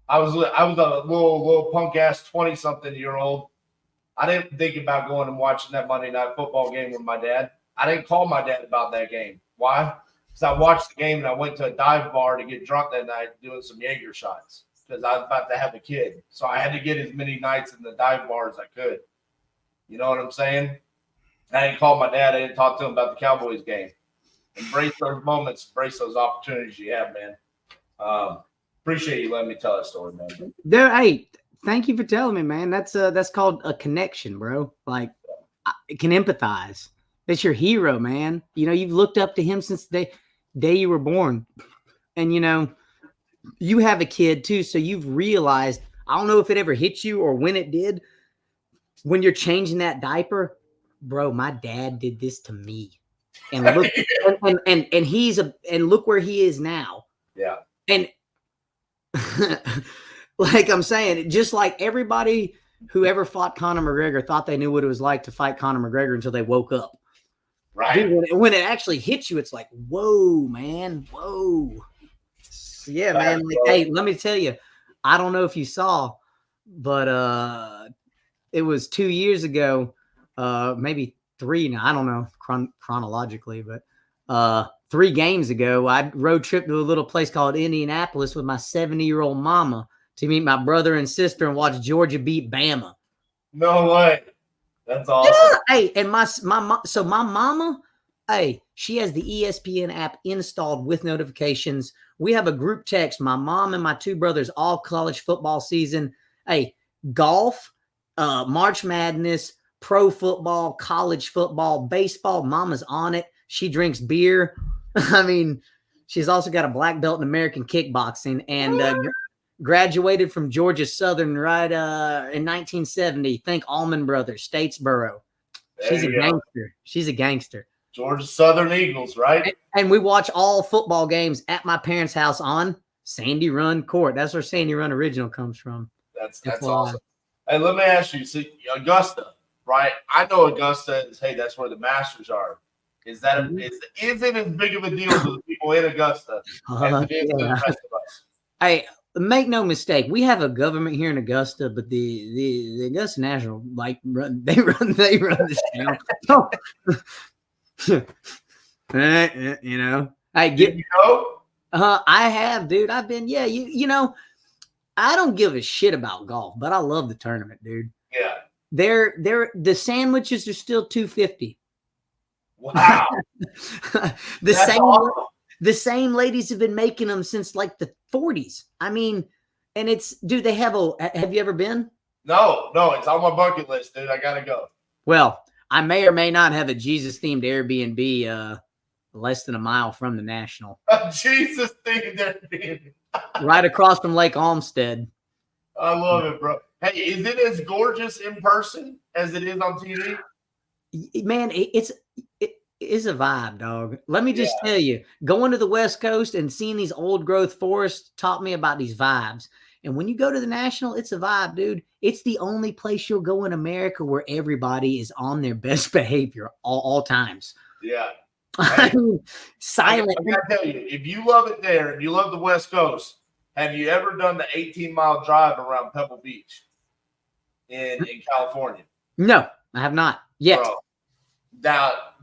I was a little punk ass 20-something-year-old. I didn't think about going and watching that Monday Night Football game with my dad. I didn't call my dad about that game. Why? Because I watched the game and I went to a dive bar to get drunk that night doing some Jaeger shots because I was about to have a kid. So I had to get as many nights in the dive bar as I could. You know what I'm saying? I didn't call my dad. I didn't talk to him about the Cowboys game. Embrace those moments. Embrace those opportunities you have, man. Appreciate you letting me tell that story, man. Hey, thank you for telling me, man. That's called a connection, bro. Like, I can empathize. That's your hero, man. You've looked up to him since the day you were born. And, you have a kid too. So you've realized, I don't know if it ever hit you or when it did, when you're changing that diaper, bro, my dad did this to me. And look, and look where he is now. Yeah. And like I'm saying, just like everybody who ever fought Conor McGregor thought they knew what it was like to fight Conor McGregor until they woke up. Right. Dude, when it actually hits you, it's like, whoa, man. Whoa. Yeah, man. Like, hey, let me tell you, I don't know if you saw, but it was 2 years ago, maybe 3 now. I don't know chronologically, but 3 games ago, I road trip to a little place called Indianapolis with my 70-year-old mama to meet my brother and sister and watch Georgia beat Bama. No way. That's awesome. Yeah. Hey, and my mama, hey, she has the ESPN app installed with notifications. We have a group text. My mom and my 2 brothers, all college football season. Hey, golf, March Madness, pro football, college football, baseball. Mama's on it. She drinks beer. I mean, she's also got a black belt in American kickboxing and graduated from Georgia Southern right in 1970. Think Allman Brothers, Statesboro. She's a gangster. She's a gangster. Georgia Southern Eagles, right? And we watch all football games at my parents' house on Sandy Run Court. That's where Sandy Run original comes from. That's awesome. Hey, let me ask you, see, Augusta, right? I know Augusta is, hey, that's where the Masters are. Is it as big of a deal to the people in Augusta as it is to the rest of us? Hey, make no mistake, we have a government here in Augusta, but the Augusta National, like, they run this town. You know, I get. You know? I have, dude. I've been. Yeah, you know. I don't give a shit about golf, but I love the tournament, dude. Yeah. The sandwiches are still $2.50. Wow. the Awesome. same ladies have been making them since like the 40s. I mean, and it's, dude, they have have you ever been? No, it's on my bucket list, dude. I gotta go. Well, I may or may not have a Jesus themed Airbnb less than a mile from the National. Jesus themed Airbnb. Right across from Lake Olmsted. I love it, bro. Hey, is it as gorgeous in person as it is on TV? Man, it's a vibe, dog. Let me just tell you, going to the West Coast and seeing these old growth forests taught me about these vibes. And when you go to the National, it's a vibe, dude. It's the only place you'll go in America where everybody is on their best behavior all times. Yeah. I mean, silent. I gotta tell you, if you love it there and you love the West Coast, have you ever done the 18-mile drive around Pebble Beach in California? No, I have not yet. Bro,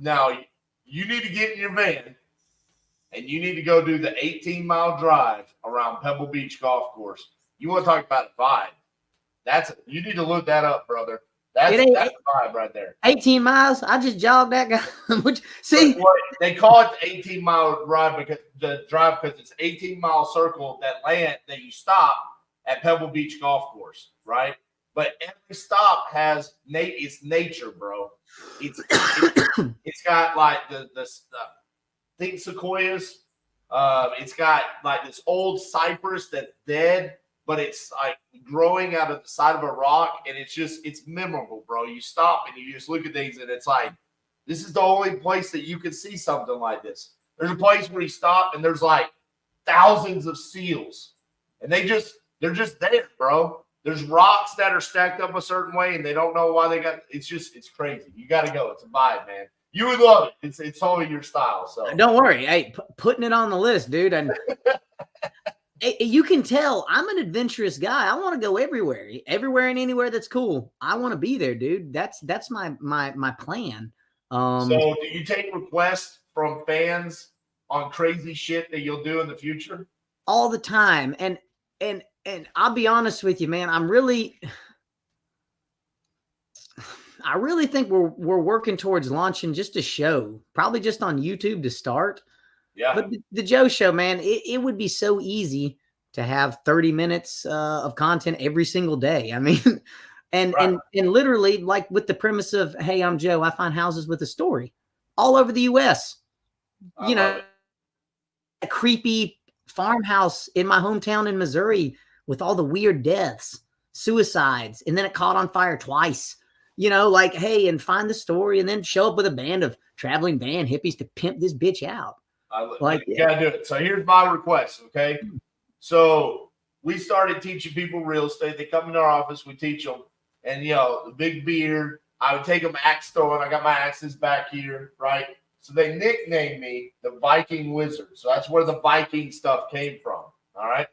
now you need to get in your van and you need to go do the 18-mile drive around Pebble Beach Golf Course. You want to talk about a vibe? You need to look that up, brother. That's a vibe right there. 18 miles. I just jogged that guy. Which, see, they call it the 18-mile drive because it's 18-mile circle that you stop at Pebble Beach Golf Course, right? But every stop has it's nature, bro. It's got like the think sequoias. It's got like this old cypress that's dead, but it's like growing out of the side of a rock, and it's memorable, bro. You stop and you just look at things, and it's like, this is the only place that you can see something like this. There's a place where you stop, and there's like thousands of seals, and they're just there, bro. There's rocks that are stacked up a certain way, and they don't know why they got. It's crazy. You got to go. It's a vibe, man. You would love it. It's totally your style. So don't worry. Hey, putting it on the list, dude. And you can tell I'm an adventurous guy. I want to go everywhere and anywhere that's cool. I want to be there, dude. That's my plan. So do you take requests from fans on crazy shit that you'll do in the future? All the time. And I'll be honest with you, man. I really think we're working towards launching just a show, probably just on YouTube to start. Yeah. But the Joe Show, man, it would be so easy to have 30 minutes of content every single day. I mean, and literally, like, with the premise of, hey, I'm Joe, I find houses with a story all over the U.S. You know, a creepy farmhouse in my hometown in Missouri with all the weird deaths, suicides, and then it caught on fire twice. You know, like, hey, and find the story and then show up with a band of traveling van hippies to pimp this bitch out. You gotta do it. So here's my request, okay? So we started teaching people real estate. They come into our office, we teach them, and the big beard. I would take them axe throwing. I got my axes back here, right? So they nicknamed me the Viking Wizard. So that's where the Viking stuff came from. All right.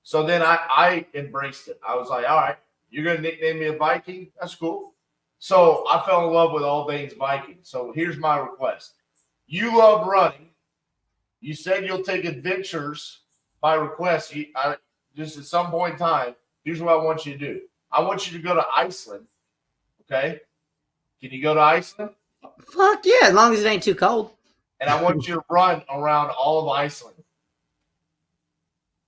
So then I embraced it. I was like, all right, you're gonna nickname me a Viking? That's cool. So I fell in love with all things Viking. So here's my request. You love running. You said you'll take adventures by request. Just at some point in time, here's what I want you to do. I want you to go to Iceland. Okay? Can you go to Iceland? Fuck yeah, as long as it ain't too cold. And I want you to run around all of Iceland.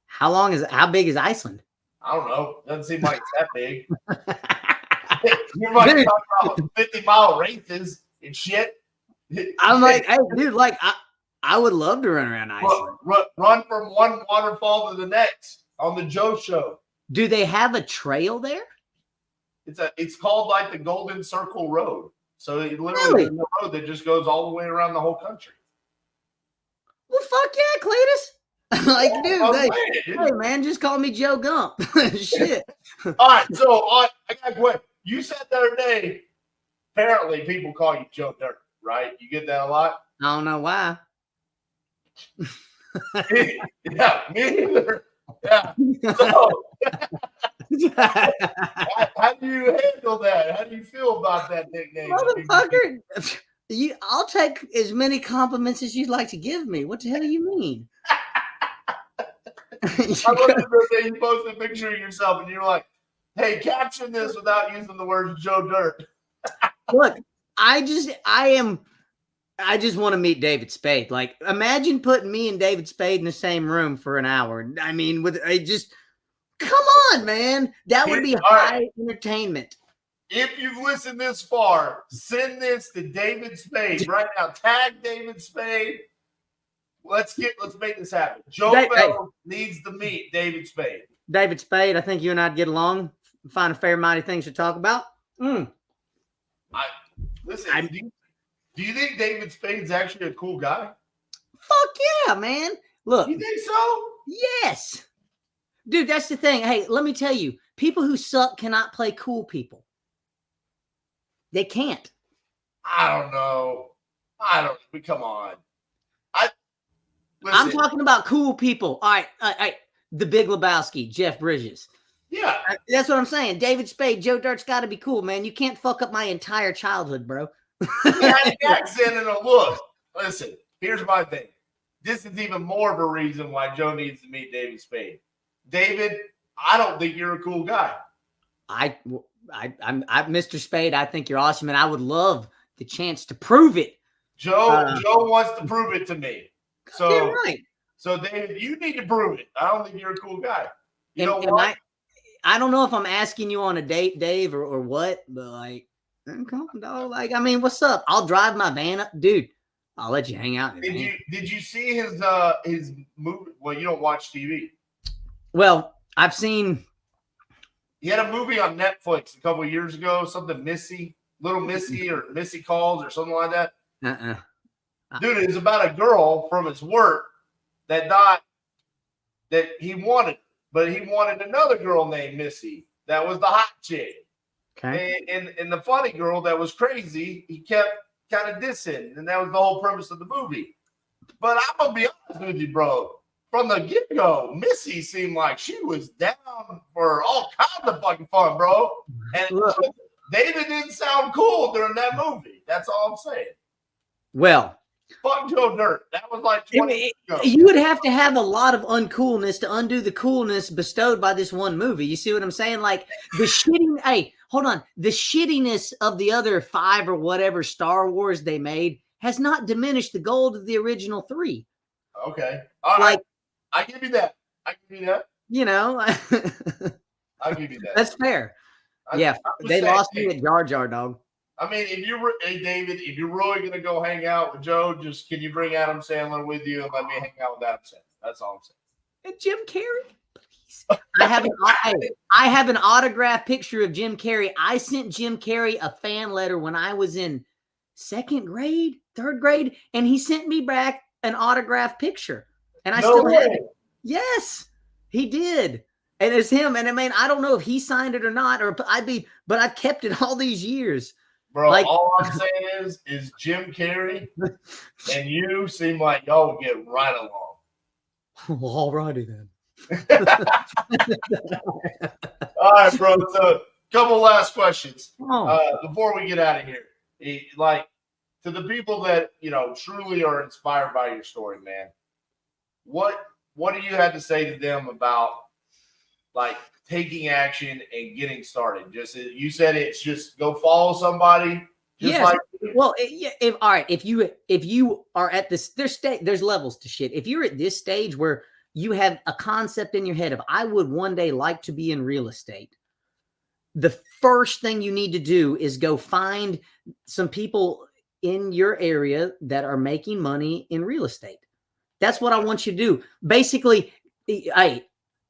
How big is Iceland? I don't know. Doesn't seem like it's that big. You're like talking about 50-mile races and shit. I'm like, hey, dude, like, I would love to run around Iceland. Run from one waterfall to the next on the Joe Show. Do they have a trail there? It's called like the Golden Circle Road. So it literally is a road that just goes all the way around the whole country. Well, fuck yeah, Cletus. Like, dude, hey, man, just call me Joe Gump. Shit. All right, so I got a question. You said the other day, apparently people call you Joe Dirt, right? You get that a lot? I don't know why. Yeah, me neither. Yeah. So, how do you handle that? How do you feel about that nickname? Motherfucker, I'll take as many compliments as you'd like to give me. What the hell do you mean? I remember the day you posted a picture of yourself and you're like, hey, caption this without using the words Joe Dirt. Look, I just want to meet David Spade. Like, imagine putting me and David Spade in the same room for an hour. I mean, come on, man. That would be high entertainment. If you've listened this far, send this to David Spade right now. Tag David Spade. Let's make this happen. Joe Bell needs to meet David Spade. David Spade, I think you and I'd get along. Find a fair amount of things to talk about. Listen, do you think David Spade's actually a cool guy? Fuck yeah, man. Look. You think so? Yes. Dude, that's the thing. Hey, let me tell you, people who suck cannot play cool people. They can't. I don't know. Come on. I'm talking about cool people. All right. The Big Lebowski, Jeff Bridges. Yeah. That's what I'm saying. David Spade, Joe Dirt's got to be cool, man. You can't fuck up my entire childhood, bro. An accent and a look. Listen, here's my thing. This is even more of a reason why Joe needs to meet David Spade. David, I don't think you're a cool guy. I'm Mr. Spade. I think you're awesome, and I would love the chance to prove it. Joe wants to prove it to me. So, right. So David, you need to prove it. I don't think you're a cool guy. You know what? I don't know if I'm asking you on a date, Dave, or what, but like, come on, dog. Like, I mean, what's up? I'll drive my van up, dude. I'll let you hang out. Did you see his movie? Well, you don't watch TV. Well, I've seen. He had a movie on Netflix a couple of years ago. Something Little Missy, or Missy Calls, or something like that. Dude, it's about a girl from his work that died. That he wanted. But he wanted another girl named Missy. That was the hot chick. Okay. And the funny girl that was crazy, he kept kind of dissing. And that was the whole premise of the movie. But I'm going to be honest with you, bro. From the get-go, Missy seemed like she was down for all kinds of fucking fun, bro. And David didn't sound cool during that movie. That's all I'm saying. Well. Fuck Joe Dirt. That was like 20 years ago. You would have to have a lot of uncoolness to undo the coolness bestowed by this one movie. You see what I'm saying? Like the the shittiness of the other 5 or whatever Star Wars they made has not diminished the gold of the original 3. Okay. All right. I give you that. You know. I'll give you that. That's fair. They lost me at Jar Jar, dog. I mean, David, if you're really going to go hang out with Joe, just can you bring Adam Sandler with you and let me hang out with Adam Sandler? That's all I'm saying. And Jim Carrey, please. I have an autographed picture of Jim Carrey. I sent Jim Carrey a fan letter when I was in 2nd grade, 3rd grade, and he sent me back an autographed picture. And I still have it. Yes, he did. And it's him. And I mean, I don't know if he signed it or not, but I've kept it all these years. Bro, all I'm saying is Jim Carrey and you seem like y'all would get right along. Well, all righty then. All right, bro. So, couple last questions before we get out of here. Like, to the people that truly are inspired by your story, man. What do you have to say to them about like taking action and getting started? Just you said it's just go follow somebody. If you are at this, there's levels to shit. If you're at this stage where you have a concept in your head of I would one day like to be in real estate, the first thing you need to do is go find some people in your area that are making money in real estate. That's what I want you to do. Basically,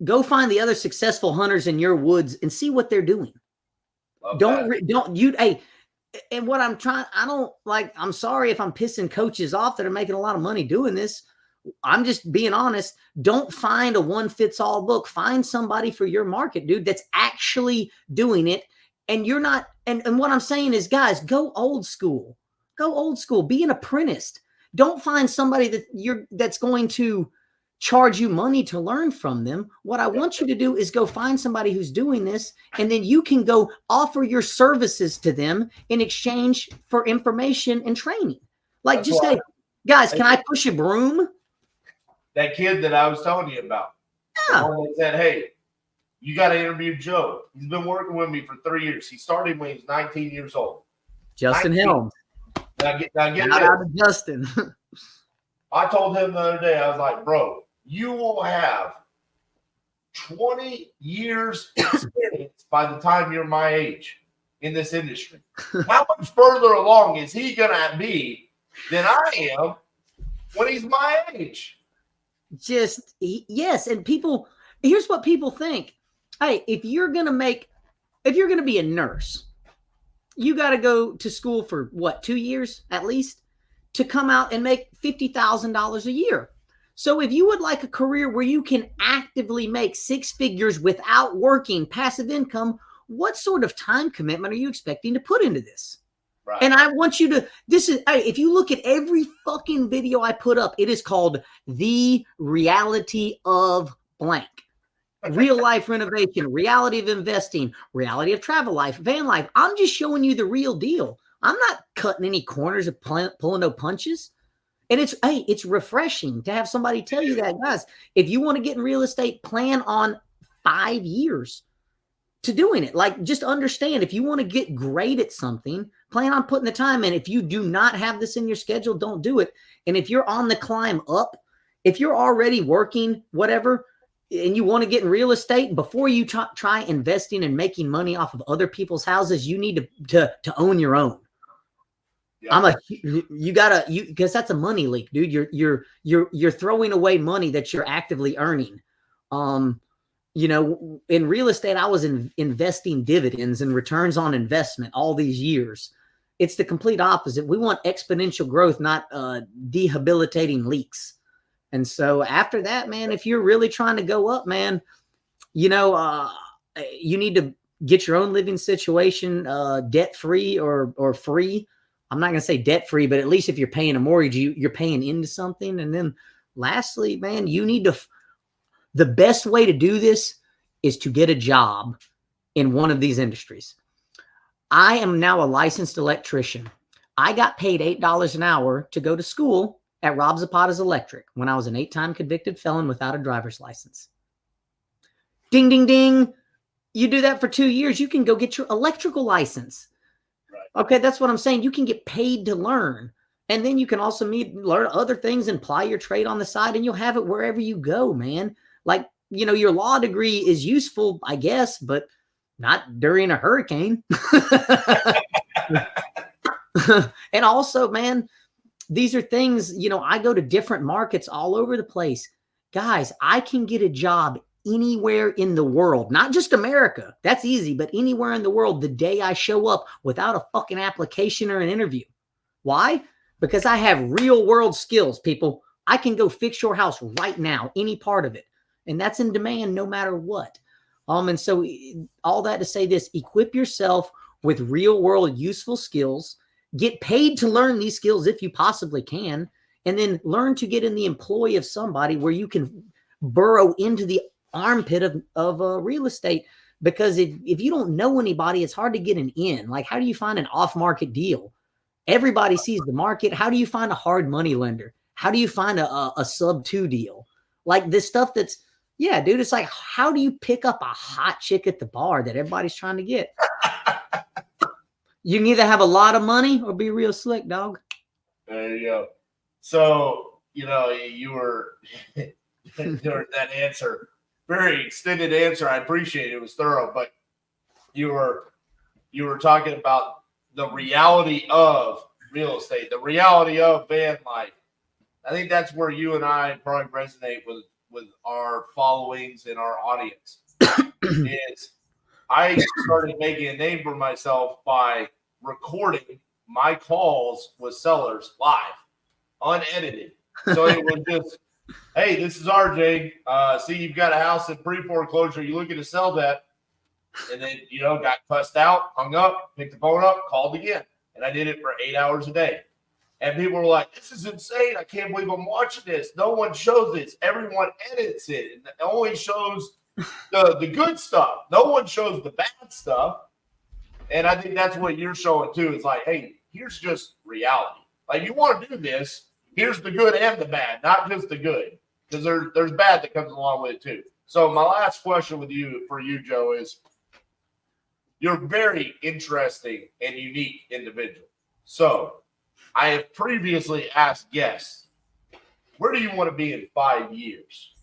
go find the other successful hunters in your woods and see what they're doing. And what I'm sorry if I'm pissing coaches off that are making a lot of money doing this. I'm just being honest. Don't find a one-fits-all book. Find somebody for your market, dude, that's actually doing it. And you're not, and what I'm saying is, guys, go old school. Go old school. Be an apprentice. Don't find somebody that's going to charge you money to learn from them. What I want you to do is go find somebody who's doing this, and then you can go offer your services to them in exchange for information and training. Like, just say, guys, can I push a broom? That kid that I was telling you about, the one that said, hey, you got to interview Joe. He's been working with me for 3 years. He started when he was 19 years old. Justin Helms. Now get Shout out to Justin. I told him the other day, I was like, bro, you will have 20 years experience by the time you're my age in this industry. How much further along is he going to be than I am when he's my age? Yes. And here's what people think. Hey, if you're going to be a nurse, you got to go to school for what, 2 years at least to come out and make $50,000 a year. So if you would like a career where you can actively make 6 figures without working, passive income, what sort of time commitment are you expecting to put into this? Right. And I want you to, if you look at every fucking video I put up, it is called The Reality of Blank. Real life renovation, reality of investing, reality of travel life, van life. I'm just showing you the real deal. I'm not cutting any corners or pulling no punches. And it's refreshing to have somebody tell you that, guys. If you want to get in real estate, plan on 5 years to doing it. Like, just understand, if you want to get great at something, plan on putting the time in. If you do not have this in your schedule, don't do it. And if you're on the climb up, if you're already working, whatever, and you want to get in real estate, before you try investing and making money off of other people's houses, you need to own your own. Yeah. Because that's a money leak, dude. You're throwing away money that you're actively earning. In real estate, I was investing dividends and returns on investment all these years. It's the complete opposite. We want exponential growth, not debilitating leaks. And so after that, man, if you're really trying to go up, man, you need to get your own living situation debt-free or free. I'm not going to say debt-free, but at least if you're paying a mortgage, you're paying into something. And then lastly, man, you need to the best way to do this is to get a job in one of these industries. I am now a licensed electrician. I got paid $8 an hour to go to school at Rob Zapata's Electric when I was an 8-time convicted felon without a driver's license. Ding, ding, ding. You do that for 2 years, you can go get your electrical license. Right. Okay, that's what I'm saying. You can get paid to learn. And then you can also learn other things and ply your trade on the side, and you'll have it wherever you go, man. Like, your law degree is useful, I guess, but not during a hurricane. And also, man, these are things, I go to different markets all over the place. Guys, I can get a job anywhere in the world, not just America. That's easy, but anywhere in the world the day I show up without a fucking application or an interview. Why? Because I have real world skills, people. I can go fix your house right now, any part of it. And that's in demand no matter what. And so all that to say this, equip yourself with real world useful skills. Get paid to learn these skills if you possibly can, and then learn to get in the employ of somebody where you can burrow into the armpit of real estate. Because if you don't know anybody, it's hard to get an in. Like, how do you find an off-market deal? Everybody sees the market. How do you find a hard money lender? How do you find a sub-2 deal? Like this stuff that's, yeah, dude, it's like, how do you pick up a hot chick at the bar that everybody's trying to get? You can either have a lot of money or be real slick, dog. There you go. So, you were during that answer, very extended answer. I appreciate it. It was thorough, but you were talking about the reality of real estate, the reality of van life. I think that's where you and I probably resonate with our followings and our audience. Is I started making a name for myself by recording my calls with sellers live, unedited. So it was just, hey, this is RJ. See, you've got a house in pre-foreclosure. You looking to sell that? And then, got cussed out, hung up, picked the phone up, called again. And I did it for 8 hours a day. And people were like, this is insane. I can't believe I'm watching this. No one shows this. Everyone edits it. And it only shows the good stuff. No one shows the bad stuff. And I think that's what you're showing too. It's like, hey, here's just reality. Like, you want to do this, here's the good and the bad, not just the good. Because there's bad that comes along with it too. So my last question for you, Joe, is you're a very interesting and unique individual. So I have previously asked guests, where do you want to be in 5 years?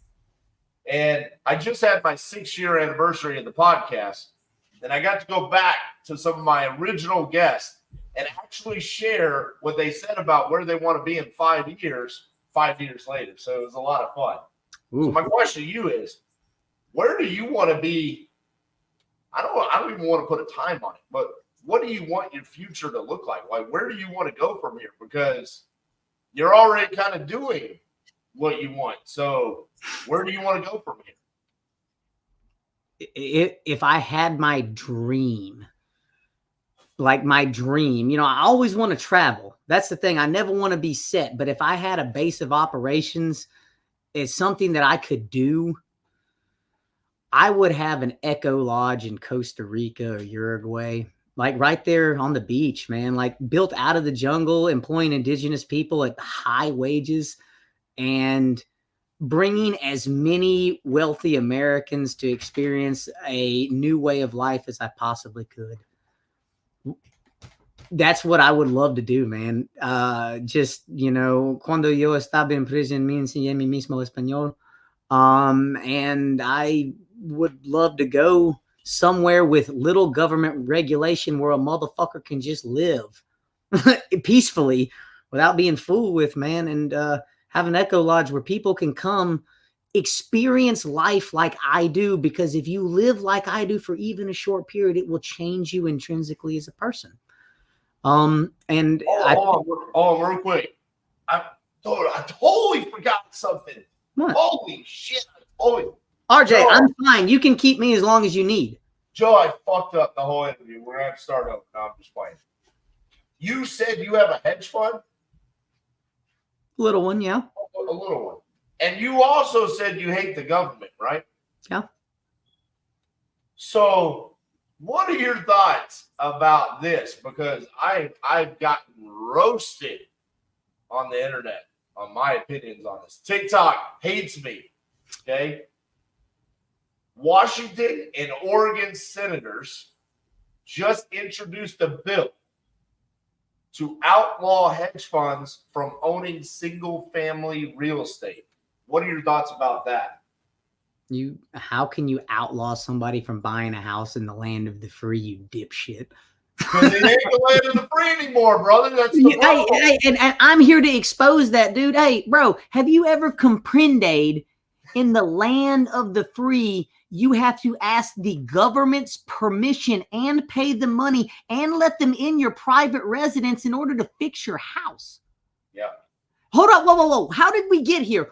And I just had my 6-year anniversary of the podcast, and I got to go back to some of my original guests and actually share what they said about where they want to be in 5 years, 5 years later. So it was a lot of fun. Ooh. So my question to you is, where do you want to be? I don't even want to put a time on it, but what do you want your future to look like? Like, where do you want to go from here? Because you're already kind of doing what you want. So where do you want to go from here? If I had my dream, like my dream, I always want to travel. That's the thing. I never want to be set. But if I had a base of operations, it's something that I could do. I would have an eco lodge in Costa Rica or Uruguay, like right there on the beach, man, like built out of the jungle, employing indigenous people at high wages and bringing as many wealthy Americans to experience a new way of life as I possibly could. That's what I would love to do, man. Cuando yo estaba en prison, me enseñé mi mismo español. And I would love to go somewhere with little government regulation where a motherfucker can just live peacefully without being fooled with, man. And have an eco lodge where people can come experience life like I do, because if you live like I do for even a short period, it will change you intrinsically as a person. Hold on, real quick. I totally forgot something. What? Holy shit. RJ, Joe, I'm fine. You can keep me as long as you need. Joe, I fucked up the whole interview. We're going to have to start over. No, I'm just playing. You said you have a hedge fund? Little one, yeah. A little one. And you also said you hate the government, right? Yeah. So what are your thoughts about this? Because I've gotten roasted on the internet on my opinions on this. TikTok hates me. Okay. Washington and Oregon senators just introduced a bill to outlaw hedge funds from owning single-family real estate. What are your thoughts about that? How can you outlaw somebody from buying a house in the land of the free, you dipshit? Because it ain't the land of the free anymore, brother. That's the problem. And I'm here to expose that, dude. Hey, bro, have you ever comprended in the land of the free, you have to ask the government's permission and pay the money and let them in your private residence in order to fix your house? Yeah. Hold up. Whoa. How did we get here?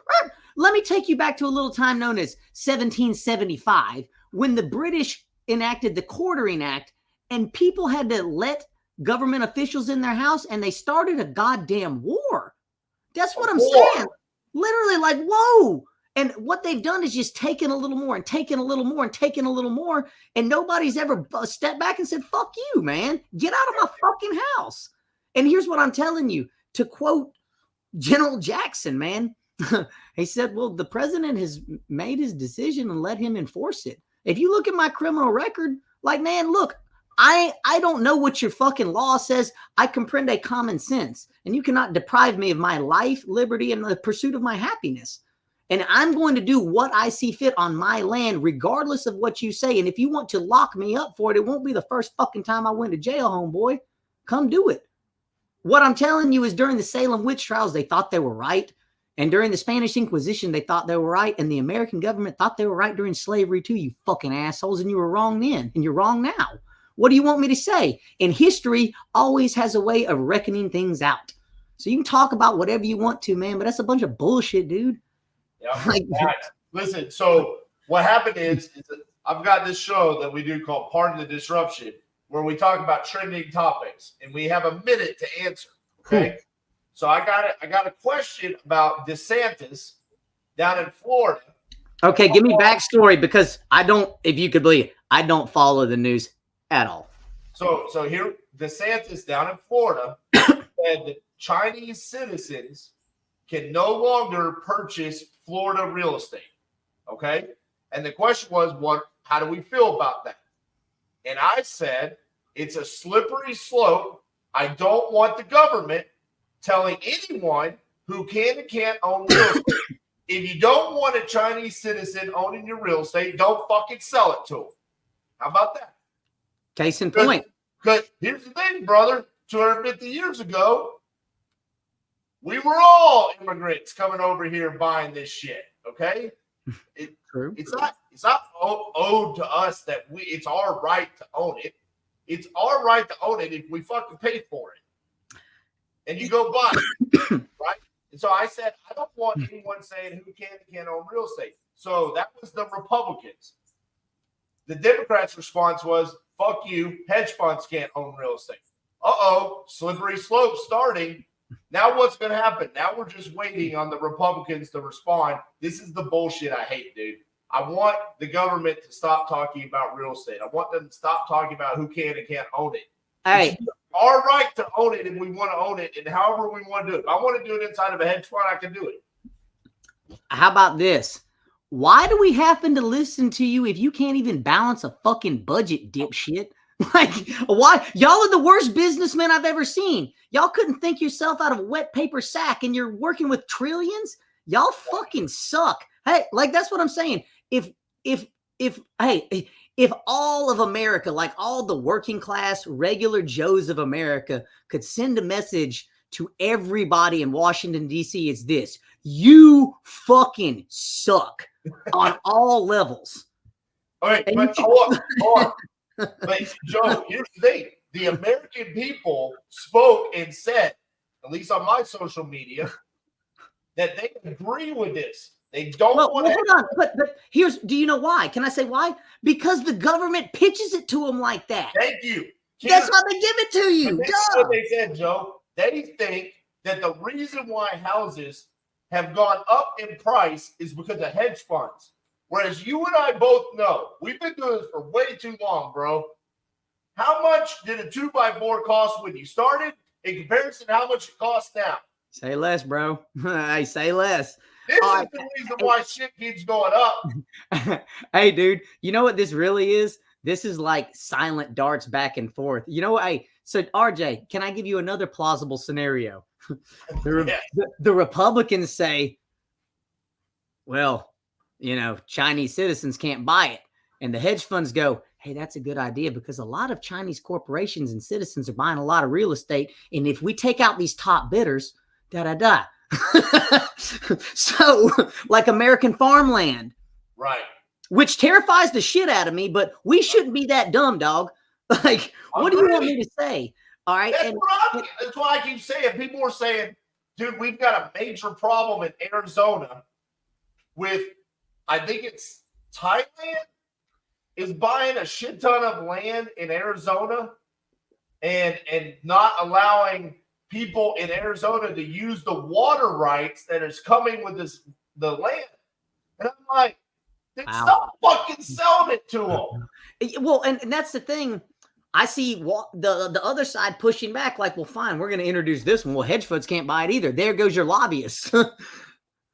Let me take you back to a little time known as 1775, when the British enacted the Quartering Act, and people had to let government officials in their house, and they started a goddamn war. That's what I'm saying. Literally, like, whoa. And what they've done is just taken a little more and taken a little more and taken a little more. And nobody's ever stepped back and said, fuck you, man. Get out of my fucking house. And here's what I'm telling you. To quote General Jackson, man, he said, well, the president has made his decision and let him enforce it. If you look at my criminal record, like, man, look, I don't know what your fucking law says. I comprende common sense. And you cannot deprive me of my life, liberty, and the pursuit of my happiness. And I'm going to do what I see fit on my land, regardless of what you say. And if you want to lock me up for it, it won't be the first fucking time I went to jail, homeboy. Come do it. What I'm telling you is during the Salem witch trials, they thought they were right. And during the Spanish Inquisition, they thought they were right. And the American government thought they were right during slavery too, you fucking assholes. And you were wrong then. And you're wrong now. What do you want me to say? And history always has a way of reckoning things out. So you can talk about whatever you want to, man, but that's a bunch of bullshit, dude. Yeah. Listen, so what happened is that I've got this show that we do called Pardon the Disruption, where we talk about trending topics, and we have a minute to answer. Okay. So I got a question about DeSantis down in Florida. Okay, give me backstory because if you could believe it, I don't follow the news at all. So here, DeSantis down in Florida said that Chinese citizens can no longer purchase Florida real estate. Okay, and the question was, how do we feel about that? And I said, it's a slippery slope. I don't want the government telling anyone who can and can't own real estate. If you don't want a Chinese citizen owning your real estate, don't fucking sell it to them. How about that? Case in point. Because here's the thing, brother. 250 years ago, we were all immigrants coming over here buying this shit. Okay? True. It's not owed to us that it's our right to own it. It's our right to own it if we fucking pay for it. And you go buy it, right? And so I said, I don't want anyone saying who can and can't own real estate. So that was the Republicans. The Democrats' response was, fuck you, hedge funds can't own real estate. Uh-oh, slippery slope starting. Now what's going to happen? Now we're just waiting on the Republicans to respond. This is the bullshit I hate, dude. I want the government to stop talking about real estate. I want them to stop talking about who can and can't own it. Hey, it's our right to own it, and we want to own it, and however we want to do it. If I want to do it inside of a hedge fund, I can do it. How about this? Why do we happen to listen to you if you can't even balance a fucking budget, dipshit? Like, why? Y'all are the worst businessmen I've ever seen. Y'all couldn't think yourself out of a wet paper sack, and you're working with trillions? Y'all fucking suck. Hey, like, that's what I'm saying. If all of America, like all the working class, regular Joes of America, could send a message to everybody in Washington, D.C., it's this: you fucking suck on all levels. All right, but hold on. But Joe, here's the thing. The American people spoke and said, at least on my social media, that they agree with this. They don't want to. Hold on. But do you know why? Can I say why? Because the government pitches it to them like that. Thank you. That's why they give it to you. This is what they said, Joe. They think that the reason why houses have gone up in price is because of hedge funds. Whereas you and I both know, we've been doing this for way too long, bro. How much did a 2x4 cost when you started in comparison to how much it costs now? Say less, bro. Hey, say less. This is the reason why shit keeps going up. Hey, dude, you know what this really is? This is like silent darts back and forth. You know what? Hey, so RJ, can I give you another plausible scenario? The Republicans say, well, you know, Chinese citizens can't buy it. And the hedge funds go, hey, that's a good idea because a lot of Chinese corporations and citizens are buying a lot of real estate. And if we take out these top bidders, da-da-da. So, like American farmland. Right. Which terrifies the shit out of me, but we shouldn't be that dumb, dog. Like, what do you want me to say? All right. That's why I keep saying, people are saying, dude, we've got a major problem in Arizona with, I think it's Thailand is buying a shit ton of land in Arizona and not allowing people in Arizona to use the water rights that is coming with the land. And I'm like, stop fucking selling it to them. Well, and that's the thing. I see the other side pushing back like, well, fine, we're going to introduce this one. Well, hedge funds can't buy it either. There goes your lobbyists.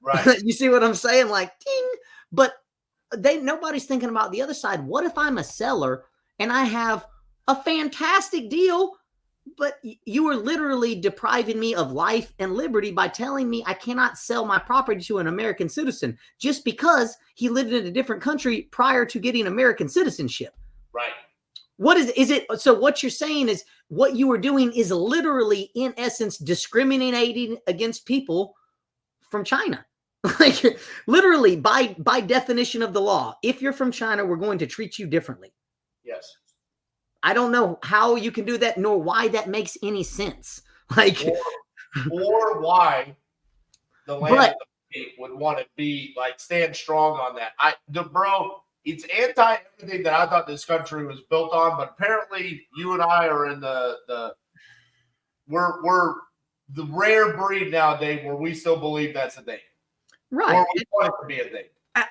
Right. You see what I'm saying? Like, ding. But nobody's thinking about the other side. What if I'm a seller and I have a fantastic deal, but you are literally depriving me of life and liberty by telling me I cannot sell my property to an American citizen just because he lived in a different country prior to getting American citizenship. Right. What is it? So what you're saying is what you are doing is literally, in essence, discriminating against people from China. Like, literally, by definition of the law, if you're from China, we're going to treat you differently. Yes. I don't know how you can do that, nor why that makes any sense. Like, or why the land would want to be like stand strong on that. Bro, it's anti everything that I thought this country was built on, but apparently you and I are in we're the rare breed nowadays where we still believe that's a thing. Right. Or we want it to be a thing.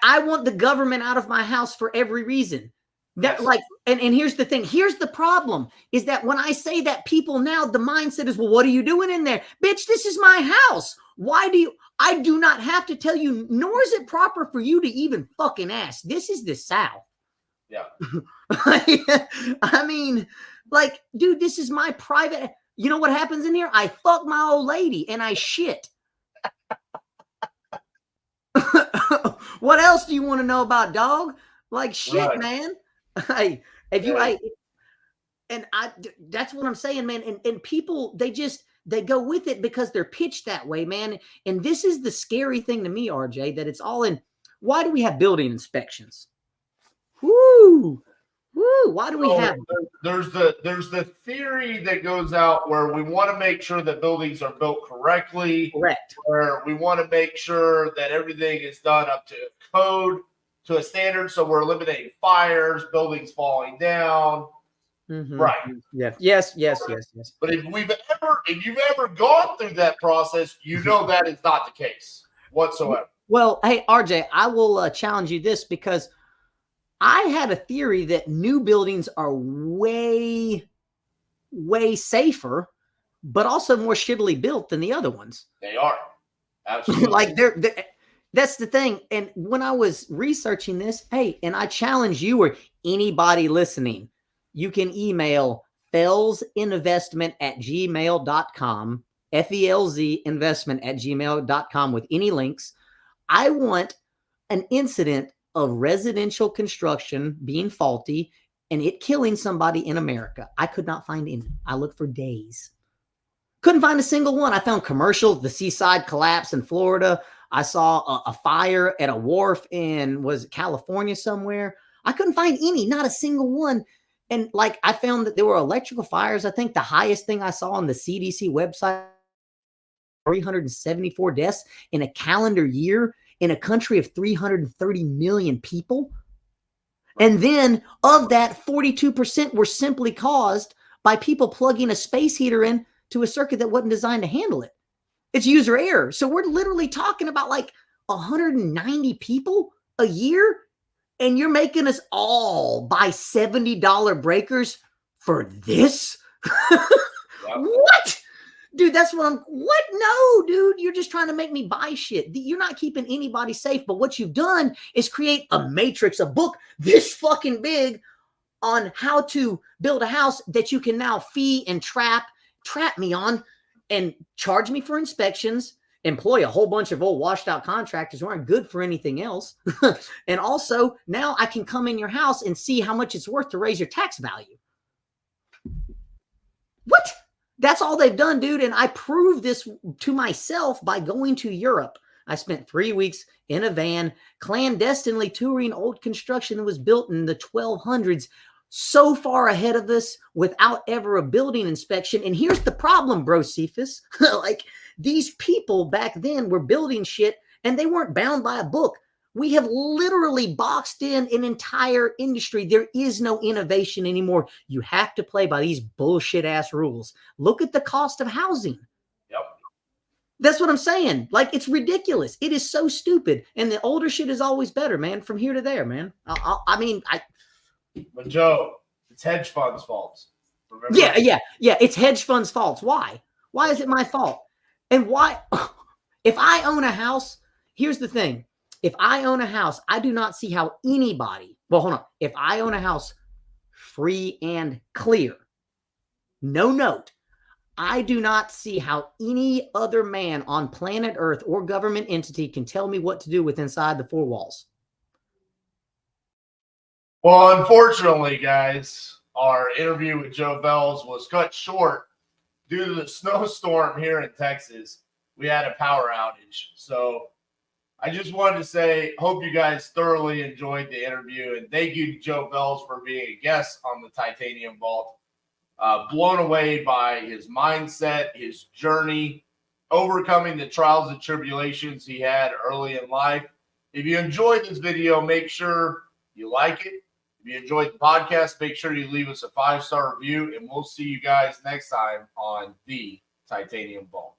I want the government out of my house for every reason. That Yes. and here's the thing. Here's the problem is that when I say that, people now, the mindset is, well, what are you doing in there? Bitch, this is my house. I do not have to tell you, nor is it proper for you to even fucking ask. This is the South. Yeah. I mean, like, dude, this is my private. You know what happens in here? I fuck my old lady and I shit. What else do you want to know about, dog? Like, shit, Right. man. Hey, if you, that's what I'm saying, man. And people, they go with it because they're pitched that way, man. And this is the scary thing to me, RJ, that it's all in. Why do we have building inspections? Woo! Why do we have there's the theory that goes out where we want to make sure that buildings are built correctly. Correct. Where we want to make sure that everything is done up to code, to a standard, so we're eliminating fires, buildings falling down. Mm-hmm. Right. Yeah. Yes. But if you've ever gone through that process, you know that is not the case whatsoever. Well, hey, RJ, I will challenge you this, because I had a theory that new buildings are way, way safer, but also more shittily built than the other ones. They are. Absolutely. Like that's the thing. And when I was researching this, hey, and I challenge you or anybody listening, you can email felzinvestment@gmail.com, FELZ investment@gmail.com with any links. I want an incident of residential construction being faulty and it killing somebody in America. I could not find any. I looked for days. Couldn't find a single one. I found commercial, the seaside collapse in Florida. I saw a fire at a wharf in, was it California somewhere? I couldn't find any, not a single one. And like, I found that there were electrical fires. I think the highest thing I saw on the CDC website, 374 deaths in a calendar year in a country of 330 million people. And then of that, 42% were simply caused by people plugging a space heater in to a circuit that wasn't designed to handle it. It's user error. So we're literally talking about like 190 people a year, and you're making us all buy $70 breakers for this? What? Dude, that's what? No, dude, you're just trying to make me buy shit. You're not keeping anybody safe. But what you've done is create a matrix, a book this fucking big on how to build a house that you can now fee and trap me on and charge me for inspections, employ a whole bunch of old washed out contractors who aren't good for anything else. And also now I can come in your house and see how much it's worth to raise your tax value. What? That's all they've done, dude. And I proved this to myself by going to Europe. I spent 3 weeks in a van, clandestinely touring old construction that was built in the 1200s, so far ahead of us without ever a building inspection. And here's the problem, bro, Cephas. Like, these people back then were building shit and they weren't bound by a book. We have literally boxed in an entire industry. There is no innovation anymore. You have to play by these bullshit ass rules. Look at the cost of housing. Yep. That's what I'm saying. Like, it's ridiculous. It is so stupid. And the older shit is always better, man. From here to there, man. But Joe, it's hedge funds' fault. Remember? Yeah. It's hedge funds' fault. Why? Why is it my fault? And why? If I own a house, here's the thing. If I own a house, I do not see how anybody, well, hold on. If I own a house free and clear, no note, I do not see how any other man on planet Earth or government entity can tell me what to do with inside the four walls. Well, unfortunately, guys, our interview with Joe Felz was cut short due to the snowstorm here in Texas. We had a power outage. So I just wanted to say, hope you guys thoroughly enjoyed the interview. And thank you to Joe Felz for being a guest on the Titanium Vault. Blown away by his mindset, his journey, overcoming the trials and tribulations he had early in life. If you enjoyed this video, make sure you like it. If you enjoyed the podcast, make sure you leave us a 5-star review. And we'll see you guys next time on the Titanium Vault.